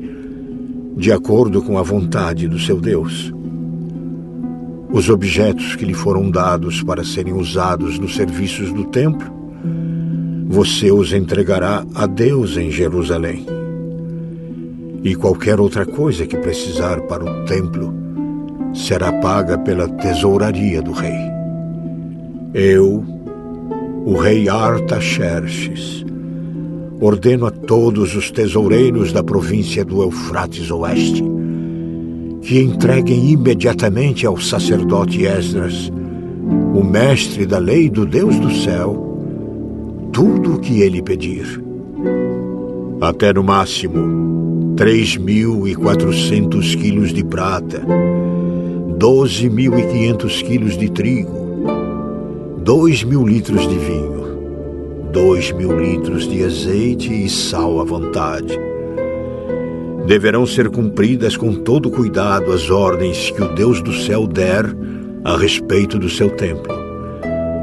Speaker 6: de acordo com a vontade do seu Deus. Os objetos que lhe foram dados para serem usados nos serviços do templo, você os entregará a Deus em Jerusalém. E qualquer outra coisa que precisar para o templo será paga pela tesouraria do rei. Eu, o rei Artaxerxes, ordeno a todos os tesoureiros da província do Eufrates Oeste que entreguem imediatamente ao sacerdote Esdras, o mestre da lei do Deus do céu, tudo o que ele pedir. Até no máximo 3.400 quilos de prata, 12.500 quilos de trigo, 2.000 litros de vinho, 2.000 litros de azeite e sal à vontade. Deverão ser cumpridas com todo cuidado as ordens que o Deus do céu der a respeito do seu templo,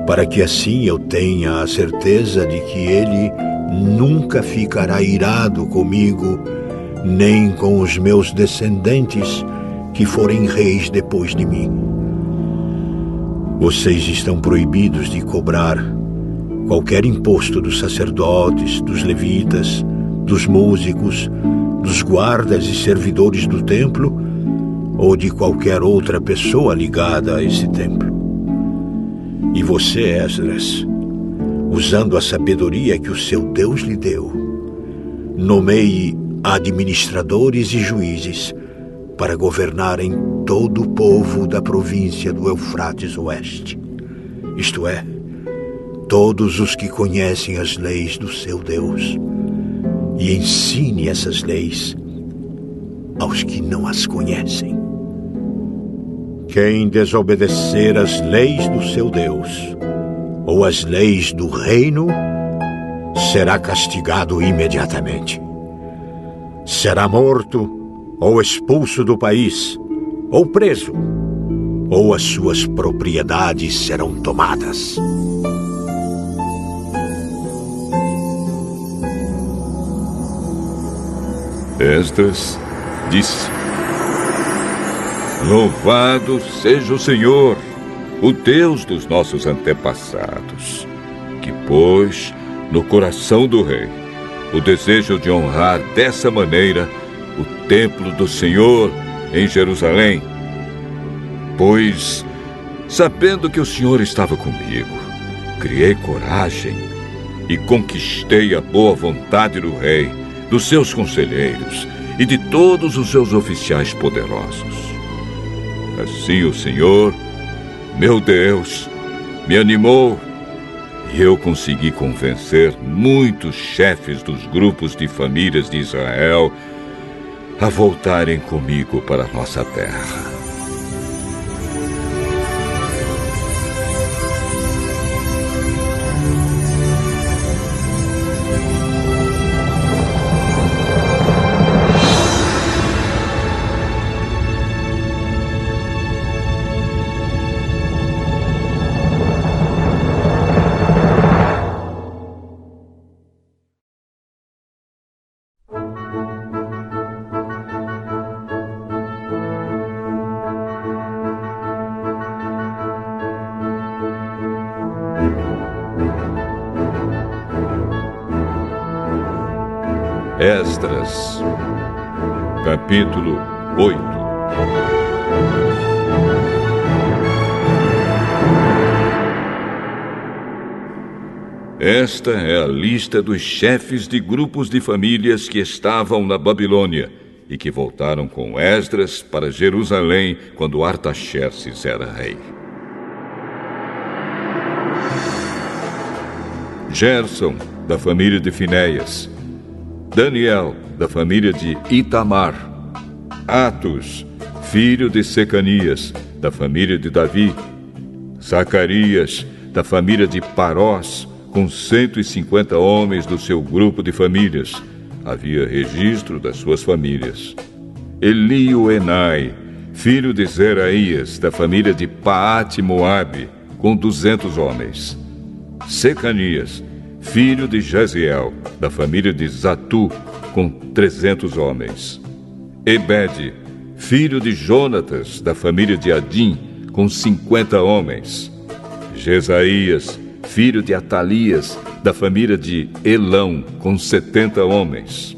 Speaker 6: para que assim eu tenha a certeza de que ele nunca ficará irado comigo, nem com os meus descendentes que forem reis depois de mim. Vocês estão proibidos de cobrar qualquer imposto dos sacerdotes, dos levitas, dos músicos, dos guardas e servidores do templo ou de qualquer outra pessoa ligada a esse templo. E você, Esdras, usando a sabedoria que o seu Deus lhe deu, nomeie administradores e juízes para governarem todo o povo da província do Eufrates Oeste, isto é, todos os que conhecem as leis do seu Deus, e ensine essas leis aos que não as conhecem. Quem desobedecer às leis do seu Deus ou às leis do reino será castigado imediatamente. Será morto ou expulso do país, ou preso, ou as suas propriedades serão tomadas.
Speaker 1: Esdras disse: Louvado seja o Senhor, o Deus dos nossos antepassados, que pôs no coração do rei o desejo de honrar dessa maneira o templo do Senhor em Jerusalém. Pois, sabendo que o Senhor estava comigo, criei coragem e conquistei a boa vontade do rei, dos seus conselheiros e de todos os seus oficiais poderosos. Assim o Senhor, meu Deus, me animou e eu consegui convencer muitos chefes dos grupos de famílias de Israel a voltarem comigo para a nossa terra. Esdras, capítulo 8. Esta é a lista dos chefes de grupos de famílias que estavam na Babilônia e que voltaram com Esdras para Jerusalém quando Artaxerxes era rei. Gerson, da família de Finéias. Daniel, da família de Itamar. Atos, filho de Secanias, da família de Davi. Zacarias, da família de Parós, com 150 homens do seu grupo de famílias. Havia registro das suas famílias. Elioenai, filho de Zeraías, da família de Paate-Moabe, com 200 homens. Secanias, filho de Jaziel, da família de Zatu, com 300 homens. Ebede, filho de Jonatas, da família de Adim, com 50 homens. Jesaías, filho de Atalias, da família de Elão, com 70 homens.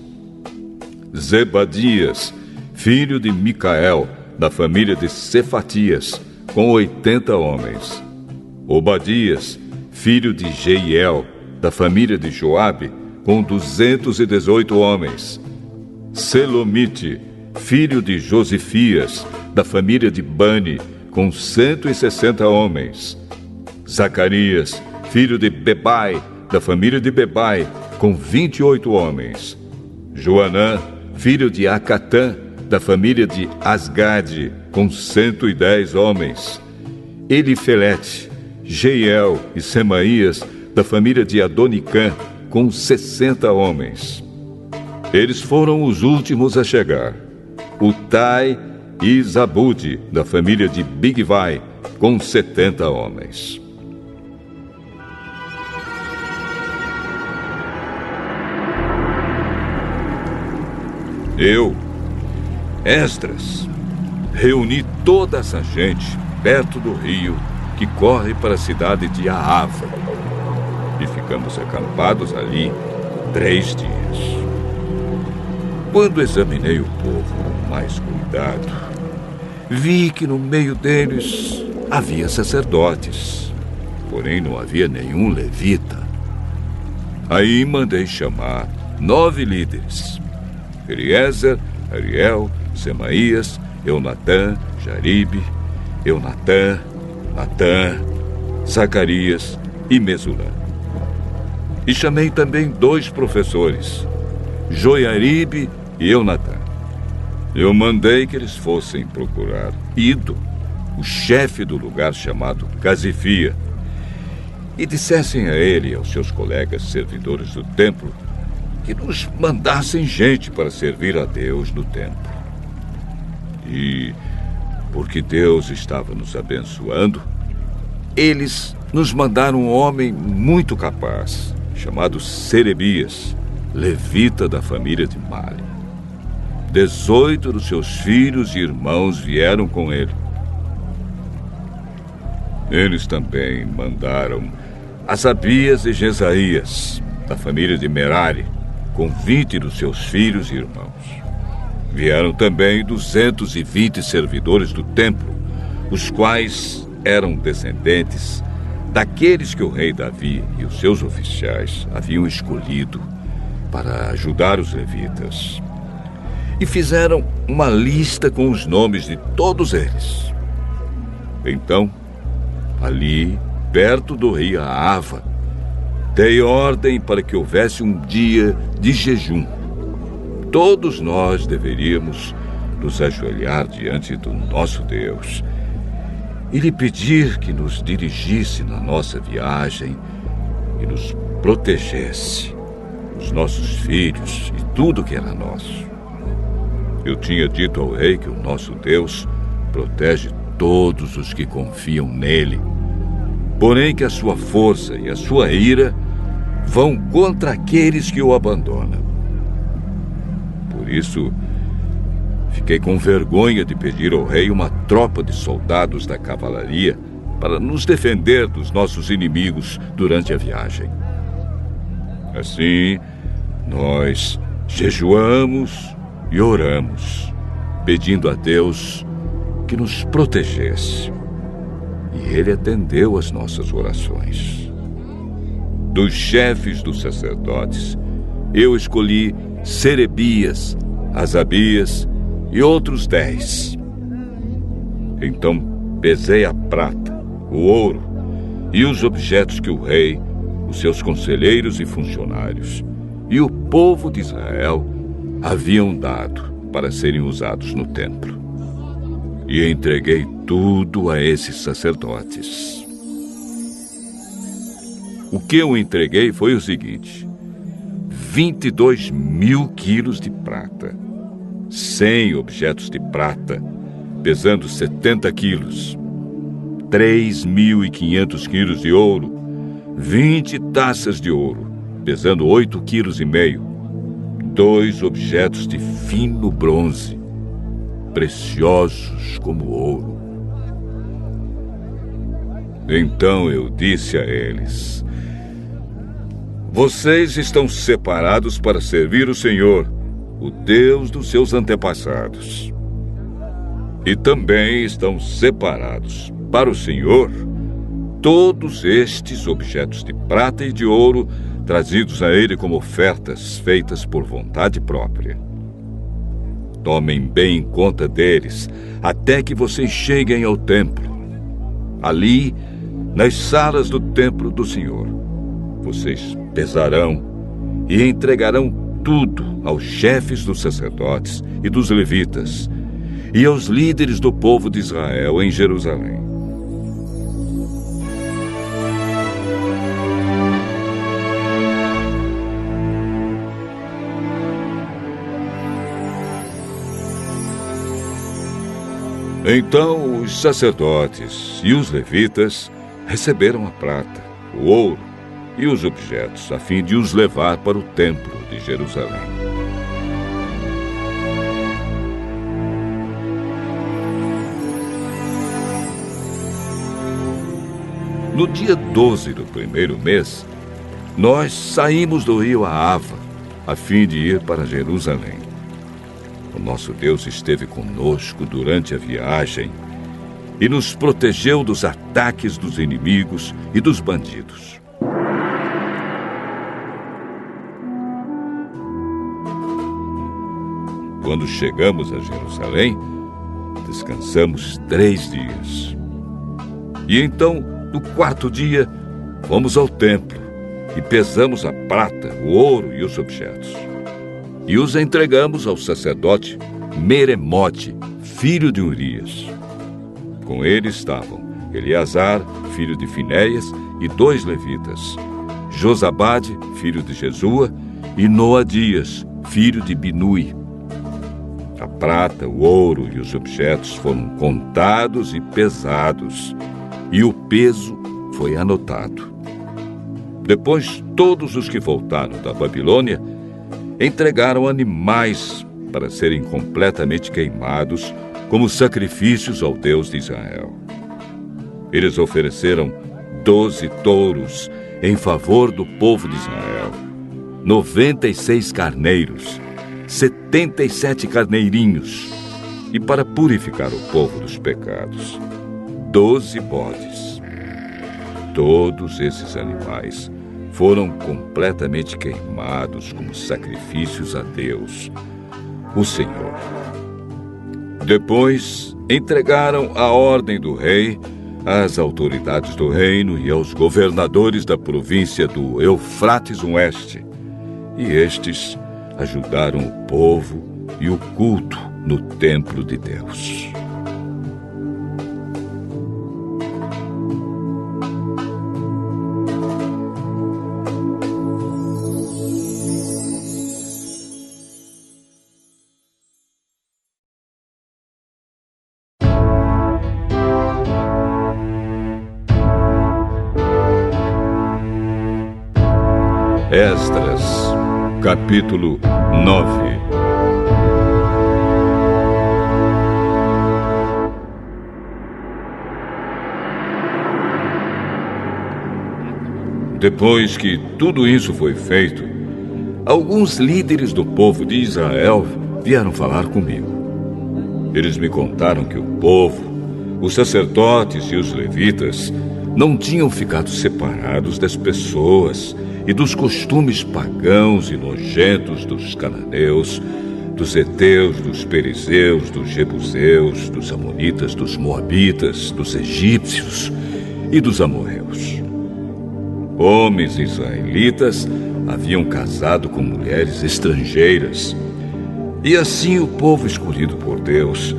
Speaker 1: Zebadias, filho de Micael, da família de Cefatias, com 80 homens. Obadias, filho de Jeiel, da família de Joabe, com 218 homens. Selomite, filho de Josifias, da família de Bani, com 160 homens. Zacarias, filho de Bebai, da família de Bebai, com 28 homens. Joanã, filho de Acatã, da família de Asgade, com 110 homens. Elifelete, Jeiel e Semaías, da família de Adonicã, com 60 homens. Eles foram os últimos a chegar. Utai e Zabude, da família de Bigvai, com 70 homens. Eu, Esdras, reuni toda essa gente perto do rio que corre para a cidade de Ahava. E ficamos acampados ali 3 dias. Quando examinei o povo com mais cuidado, vi que no meio deles havia sacerdotes, porém não havia nenhum levita, Aí mandei chamar 9 líderes: Eliezer, Ariel, Semaías, Eunatã, Jaribe, Eunatã, Natã, Zacarias e Mesulã. E chamei também 2 professores, Joiaribe e Eunatã. Eu mandei que eles fossem procurar Ido, o chefe do lugar chamado Casifia, e dissessem a ele e aos seus colegas servidores do templo que nos mandassem gente para servir a Deus no templo. E, porque Deus estava nos abençoando, eles nos mandaram um homem muito capaz, chamado Serebias, levita da família de Mali. 18 dos seus filhos e irmãos vieram com ele. Eles também mandaram Asabias e Jesaías, da família de Merari, com 20 dos seus filhos e irmãos. Vieram também 220 servidores do templo, os quais eram descendentes daqueles que o rei Davi e os seus oficiais haviam escolhido para ajudar os levitas. E fizeram uma lista com os nomes de todos eles. Então, ali, perto do rio Ahava, dei ordem para que houvesse um dia de jejum. Todos nós deveríamos nos ajoelhar diante do nosso Deus e lhe pedir que nos dirigisse na nossa viagem e nos protegesse, os nossos filhos e tudo que era nosso. Eu tinha dito ao rei que o nosso Deus protege todos os que confiam nele, porém que a sua força e a sua ira vão contra aqueles que o abandonam. Por isso, fiquei com vergonha de pedir ao rei uma tropa de soldados da cavalaria para nos defender dos nossos inimigos durante a viagem. Assim, nós jejuamos e oramos, pedindo a Deus que nos protegesse. E ele atendeu às nossas orações. Dos chefes dos sacerdotes, eu escolhi Serebias, Asabias e outros 10. Então pesei a prata, o ouro e os objetos que o rei, os seus conselheiros e funcionários e o povo de Israel haviam dado para serem usados no templo. E entreguei tudo a esses sacerdotes. O que eu entreguei foi o seguinte: 22.000 quilos de prata, 100 objetos de prata, pesando 70 quilos, 3.500 quilos de ouro, 20 taças de ouro, pesando 8,5 quilos, 2 objetos de fino bronze, preciosos como ouro. Então eu disse a eles: vocês estão separados para servir o Senhor, o Deus dos seus antepassados. E também estão separados para o Senhor todos estes objetos de prata e de ouro trazidos a ele como ofertas feitas por vontade própria. Tomem bem conta deles até que vocês cheguem ao templo. Ali, nas salas do templo do Senhor, vocês pesarão e entregarão tudo aos chefes dos sacerdotes e dos levitas e aos líderes do povo de Israel em Jerusalém. Então os sacerdotes e os levitas receberam a prata, o ouro e os objetos, a fim de os levar para o templo de Jerusalém. No dia 12 do primeiro mês, nós saímos do rio Ahava, a fim de ir para Jerusalém. O nosso Deus esteve conosco durante a viagem e nos protegeu dos ataques dos inimigos e dos bandidos. quando chegamos a Jerusalém, descansamos 3 dias. E então, no 4º dia, fomos ao templo e pesamos a prata, o ouro e os objetos. E os entregamos ao sacerdote Meremote, filho de Urias. Com ele estavam Eleazar, filho de Finéias, e 2 levitas, Josabade, filho de Jesua, e Noadias, filho de Binui. A prata, o ouro e os objetos foram contados e pesados, e o peso foi anotado. Depois, todos os que voltaram da Babilônia entregaram animais para serem completamente queimados como sacrifícios ao Deus de Israel. Eles ofereceram 12 touros em favor do povo de Israel, 96 carneiros, 77 carneirinhos, e para purificar o povo dos pecados, 12 bodes. Todos esses animais foram completamente queimados como sacrifícios a Deus, o Senhor. Depois, entregaram a ordem do rei às autoridades do reino e aos governadores da província do Eufrates Oeste, e estes ajudaram o povo e o culto no templo de Deus. Esdras, capítulo 9. Depois que tudo isso foi feito, alguns líderes do povo de Israel vieram falar comigo. Eles me contaram que o povo, os sacerdotes e os levitas não tinham ficado separados das pessoas e dos costumes pagãos e nojentos dos cananeus, dos heteus, dos perizeus, dos jebuseus, dos amonitas, dos moabitas, dos egípcios e dos amorreus. Homens israelitas haviam casado com mulheres estrangeiras, e assim o povo escolhido por Deus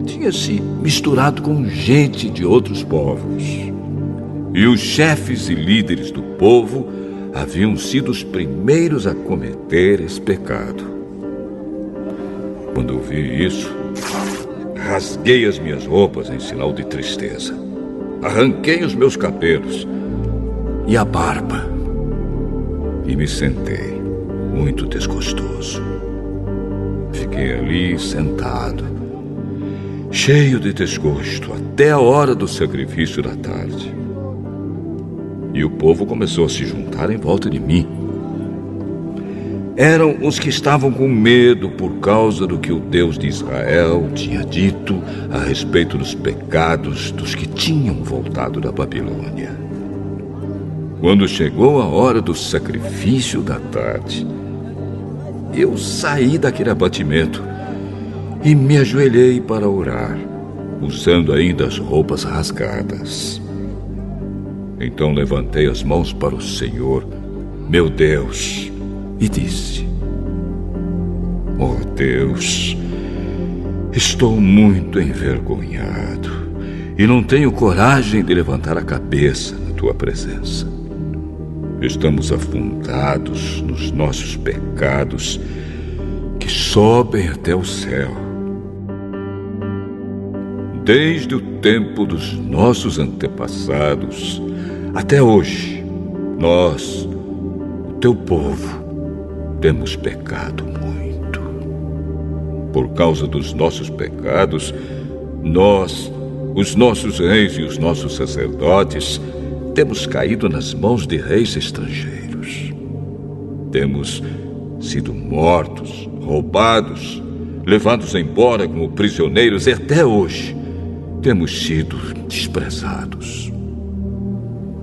Speaker 1: tinha se misturado com gente de outros povos. E os chefes e líderes do povo haviam sido os primeiros a cometer esse pecado. Quando eu vi isso, rasguei as minhas roupas em sinal de tristeza. Arranquei os meus cabelos e a barba e me sentei, muito desgostoso. Fiquei ali sentado, cheio de desgosto, até a hora do sacrifício da tarde. E o povo começou a se juntar em volta de mim. Eram os que estavam com medo por causa do que o Deus de Israel tinha dito a respeito dos pecados dos que tinham voltado da Babilônia. Quando chegou a hora do sacrifício da tarde, eu saí daquele abatimento e me ajoelhei para orar, usando ainda as roupas rasgadas. Então levantei as mãos para o Senhor, meu Deus, e disse: Oh Deus, estou muito envergonhado e não tenho coragem de levantar a cabeça na tua presença. Estamos afundados nos nossos pecados que sobem até o céu. Desde o tempo dos nossos antepassados até hoje, nós, o teu povo, temos pecado muito. Por causa dos nossos pecados, nós, os nossos reis e os nossos sacerdotes, temos caído nas mãos de reis estrangeiros. Temos sido mortos, roubados, levados embora como prisioneiros e até hoje temos sido desprezados.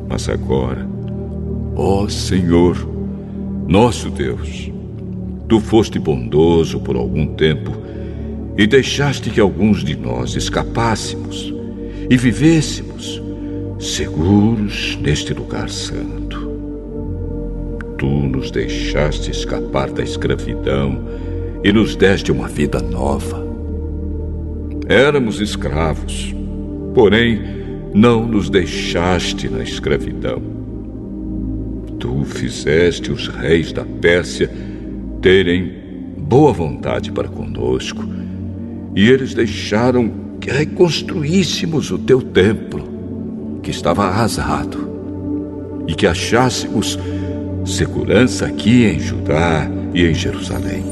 Speaker 1: Mas agora, ó Senhor, nosso Deus, Tu foste bondoso por algum tempo e deixaste que alguns de nós escapássemos e vivêssemos seguros neste lugar santo. Tu nos deixaste escapar da escravidão e nos deste uma vida nova. Éramos escravos, porém não nos deixaste na escravidão. Tu fizeste os reis da Pérsia terem boa vontade para conosco, e eles deixaram que reconstruíssemos o teu templo, que estava arrasado, e que achássemos segurança aqui em Judá e em Jerusalém.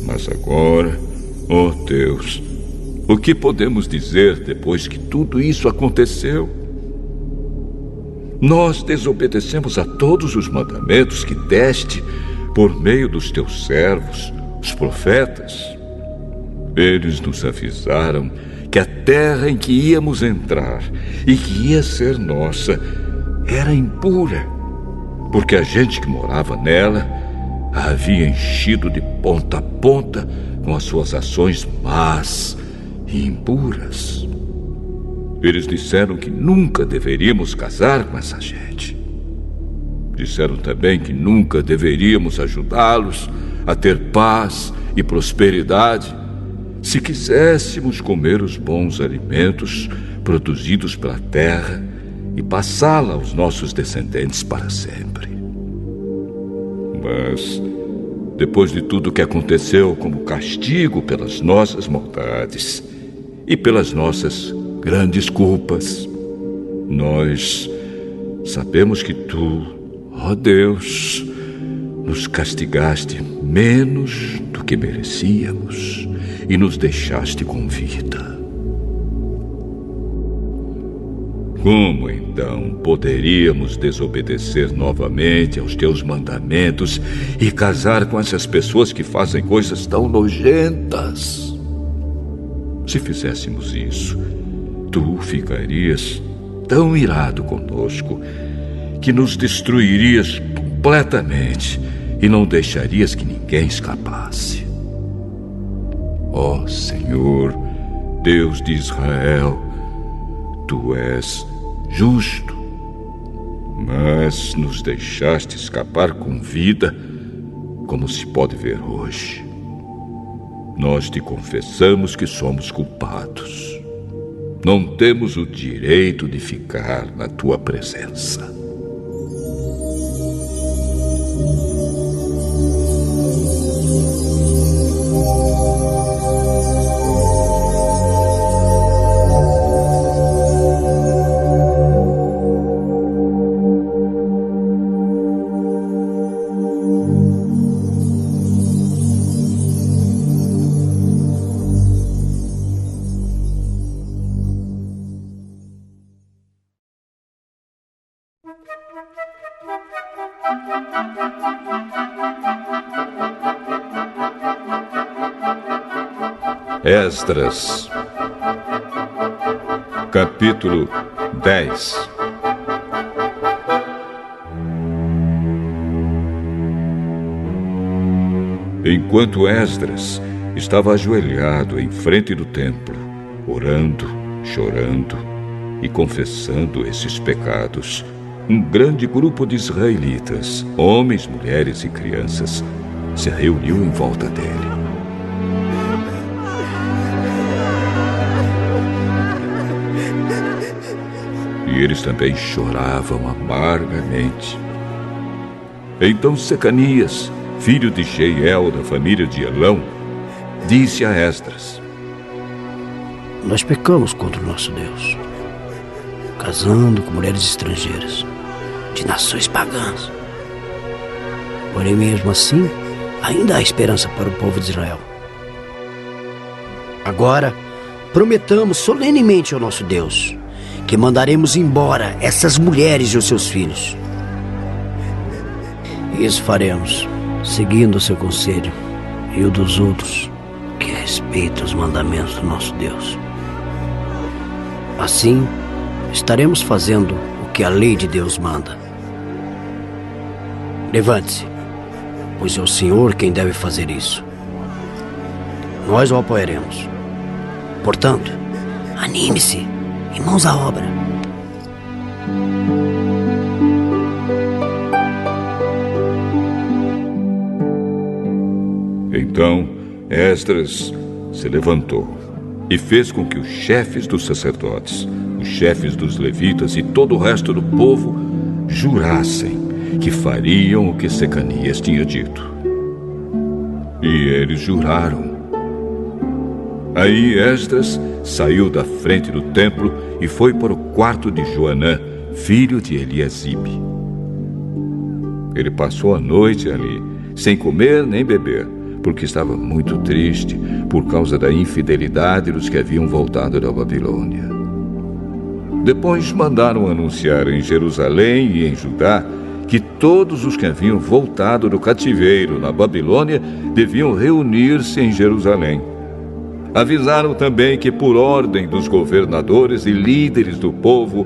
Speaker 1: Mas agora, ó Deus, o que podemos dizer depois que tudo isso aconteceu? Nós desobedecemos a todos os mandamentos que deste por meio dos teus servos, os profetas. Eles nos avisaram que a terra em que íamos entrar e que ia ser nossa era impura, porque a gente que morava nela a havia enchido de ponta a ponta com as suas ações más e impuras. Eles disseram que nunca deveríamos casar com essa gente. Disseram também que nunca deveríamos ajudá-los a ter paz e prosperidade se quiséssemos comer os bons alimentos produzidos pela terra e passá-la aos nossos descendentes para sempre. Mas, depois de tudo o que aconteceu como castigo pelas nossas maldades e pelas nossas grandes culpas, nós sabemos que tu, ó Deus, nos castigaste menos do que merecíamos e nos deixaste com vida. Como então poderíamos desobedecer novamente aos teus mandamentos e casar com essas pessoas que fazem coisas tão nojentas? Se fizéssemos isso, tu ficarias tão irado conosco que nos destruirias completamente e não deixarias que ninguém escapasse. Ó Senhor, Deus de Israel, tu és justo, mas nos deixaste escapar com vida, como se pode ver hoje. Nós te confessamos que somos culpados. Não temos o direito de ficar na tua presença. Esdras, capítulo 10. Enquanto Esdras estava ajoelhado em frente do templo, orando, chorando e confessando esses pecados, um grande grupo de israelitas, homens, mulheres e crianças, se reuniu em volta dele. E eles também choravam amargamente. Então Secanias, filho de Jeiel, da família de Elão, disse a Esdras:
Speaker 9: Nós pecamos contra o nosso Deus, casando com mulheres estrangeiras, de nações pagãs. Porém, mesmo assim, ainda há esperança para o povo de Israel. Agora, prometamos solenemente ao nosso Deus que mandaremos embora essas mulheres e os seus filhos. Isso faremos, seguindo o seu conselho e o dos outros que respeitam os mandamentos do nosso Deus. Assim, estaremos fazendo o que a lei de Deus manda. Levante-se, pois é o Senhor quem deve fazer isso. Nós o apoiaremos. Portanto, anime-se e mãos à obra.
Speaker 1: Então Esdras se levantou e fez com que os chefes dos sacerdotes, os chefes dos levitas e todo o resto do povo jurassem que fariam o que Secanias tinha dito. E eles juraram. Aí Esdras saiu da frente do templo e foi para o quarto de Joanã, filho de Eliasibe. Ele passou a noite ali, sem comer nem beber, porque estava muito triste por causa da infidelidade dos que haviam voltado da Babilônia. Depois mandaram anunciar em Jerusalém e em Judá que todos os que haviam voltado do cativeiro na Babilônia deviam reunir-se em Jerusalém. Avisaram também que, por ordem dos governadores e líderes do povo,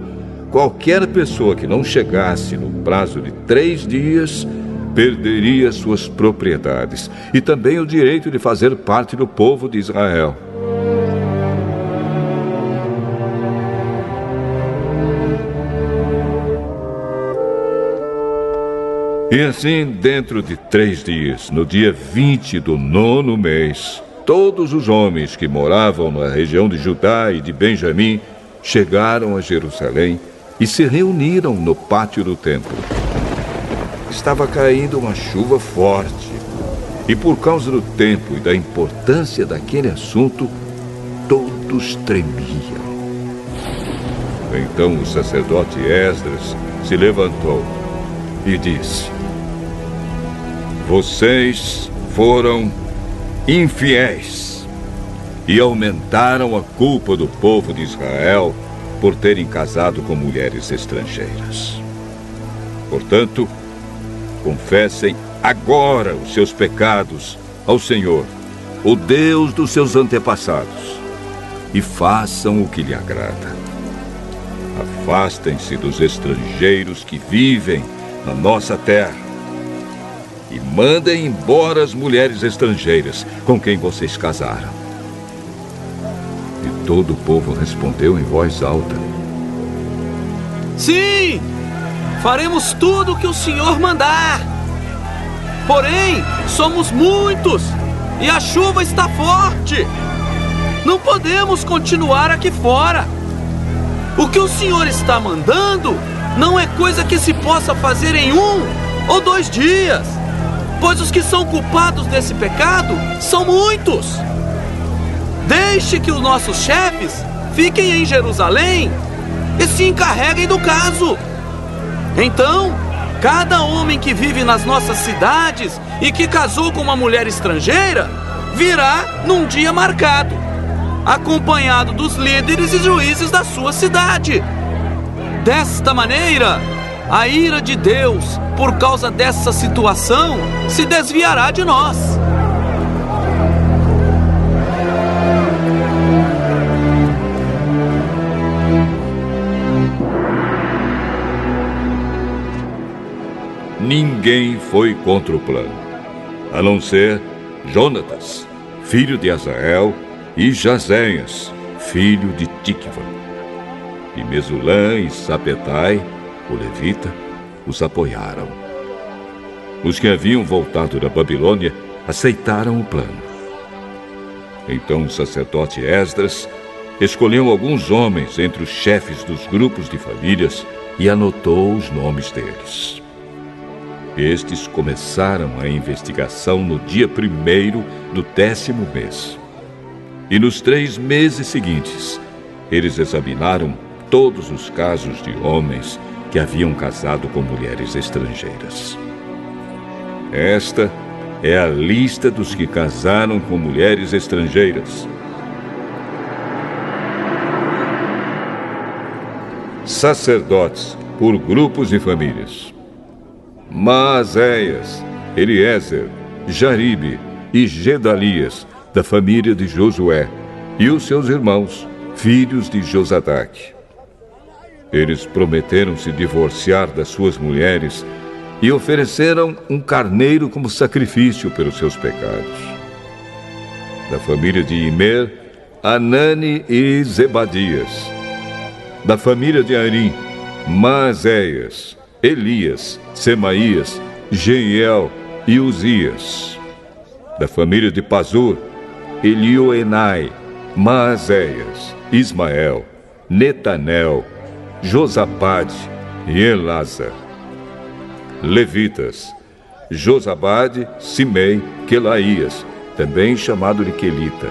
Speaker 1: qualquer pessoa que não chegasse no prazo de 3 dias perderia suas propriedades e também o direito de fazer parte do povo de Israel. E assim, dentro de 3 dias, no dia 20 do 9º mês, todos os homens que moravam na região de Judá e de Benjamim chegaram a Jerusalém e se reuniram no pátio do templo. Estava caindo uma chuva forte e, por causa do tempo e da importância daquele assunto, todos tremiam. Então o sacerdote Esdras se levantou e disse: "Vocês foram infiéis e aumentaram a culpa do povo de Israel por terem casado com mulheres estrangeiras. Portanto, confessem agora os seus pecados ao Senhor, o Deus dos seus antepassados, e façam o que lhe agrada. Afastem-se dos estrangeiros que vivem na nossa terra e mandem embora as mulheres estrangeiras com quem vocês casaram." E todo o povo respondeu em voz alta:
Speaker 10: "Sim! Faremos tudo o que o Senhor mandar. Porém, somos muitos e a chuva está forte. Não podemos continuar aqui fora. O que o Senhor está mandando não é coisa que se possa fazer em 1 ou 2 dias, pois os que são culpados desse pecado são muitos. Deixe que os nossos chefes fiquem em Jerusalém e se encarreguem do caso. Então, cada homem que vive nas nossas cidades e que casou com uma mulher estrangeira virá num dia marcado, acompanhado dos líderes e juízes da sua cidade. Desta maneira, a ira de Deus, por causa dessa situação, se desviará de nós."
Speaker 1: Ninguém foi contra o plano, a não ser Jonatas, filho de Azael, e Jazéias, filho de Tikva. E Mesulã e Sabetai, o levita, os apoiaram. Os que haviam voltado da Babilônia aceitaram o plano. Então o sacerdote Esdras escolheu alguns homens entre os chefes dos grupos de famílias e anotou os nomes deles. Estes começaram a investigação no dia 1º do 10º mês. E nos 3 meses seguintes, eles examinaram todos os casos de homens que haviam casado com mulheres estrangeiras. Esta é a lista dos que casaram com mulheres estrangeiras. Sacerdotes, por grupos e famílias: Maazéias, Eliezer, Jaribe e Gedalias, da família de Josué, e os seus irmãos, filhos de Josadaque. Eles prometeram se divorciar das suas mulheres e ofereceram um carneiro como sacrifício pelos seus pecados. Da família de Imer, Anani e Zebadias. Da família de Arim, Maazéias, Elias, Semaías, Jeiel e Uzias. Da família de Pazur, Elioenai, Maazéias, Ismael, Netanel, Josabade e Elasa. Levitas, Josabade, Simei, Quelaías, também chamado de Quelita,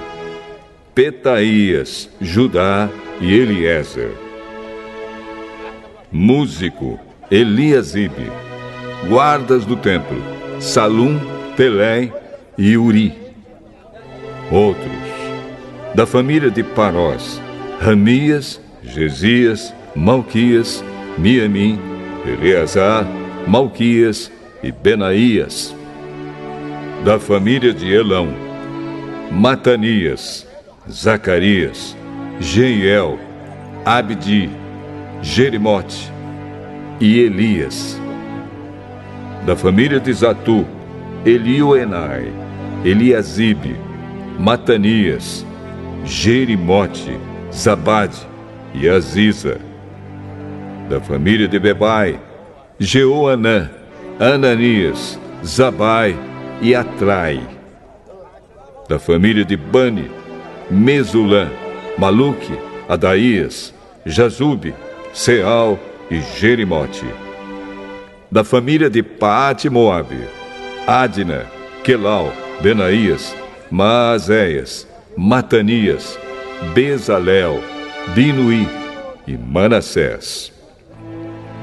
Speaker 1: Petaías, Judá e Eliezer. Músico, Eliasibe. Guardas do templo, Salum, Telém e Uri. Outros, da família de Parós, Ramias, Gesias, Malquias, Miamim, Eleazar, Malquias e Benaías. Da família de Elão, Matanias, Zacarias, Jeiel, Abdi, Jerimote e Elias. Da família de Zatu, Elioenai, Eliasibe, Matanias, Jerimote, Zabade e Aziza. Da família de Bebai, Jeoanã, Ananias, Zabai e Atrai. Da família de Bani, Mesulã, Maluque, Adaías, Jazube, Seal e Jerimote. Da família de Paate Moabe, Adna, Quelau, Benaías, Maazéias, Matanias, Bezalel, Binuí e Manassés.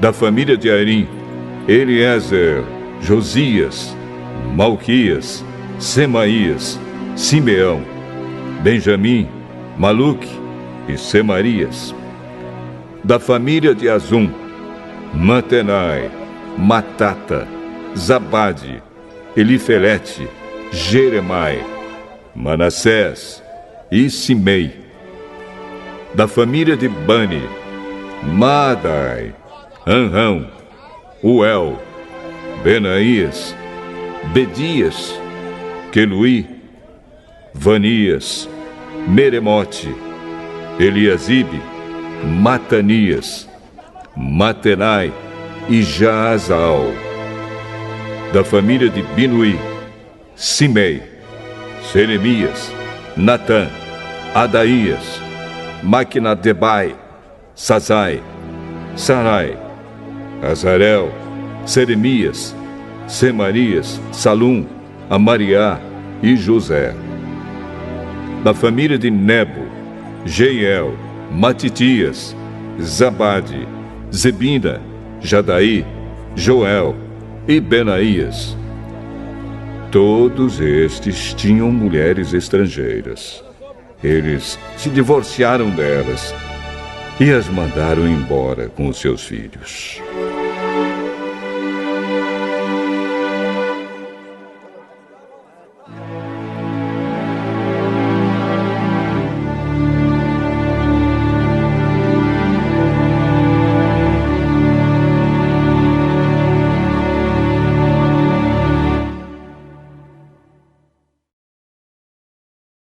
Speaker 1: Da família de Arim, Eliezer, Josias, Malquias, Semaías, Simeão, Benjamim, Maluque e Semarias. Da família de Azum, Matenai, Matata, Zabade, Elifelete, Jeremai, Manassés e Simei. Da família de Bani, Maadai, Anrão, Uel, Benaías, Bedias, Queluí, Vanias, Meremote, Eliasibe, Matanias, Matenai e Jaazal. Da família de Binuí, Simei, Seremias, Natã, Adaías, Maquinadebai, Sazai, Sarai, Azarel, Seremias, Semarias, Salum, Amariá e José. Da família de Nebo, Jeiel, Matitias, Zabade, Zebina, Jadaí, Joel e Benaías. Todos estes tinham mulheres estrangeiras. Eles se divorciaram delas e as mandaram embora com os seus filhos.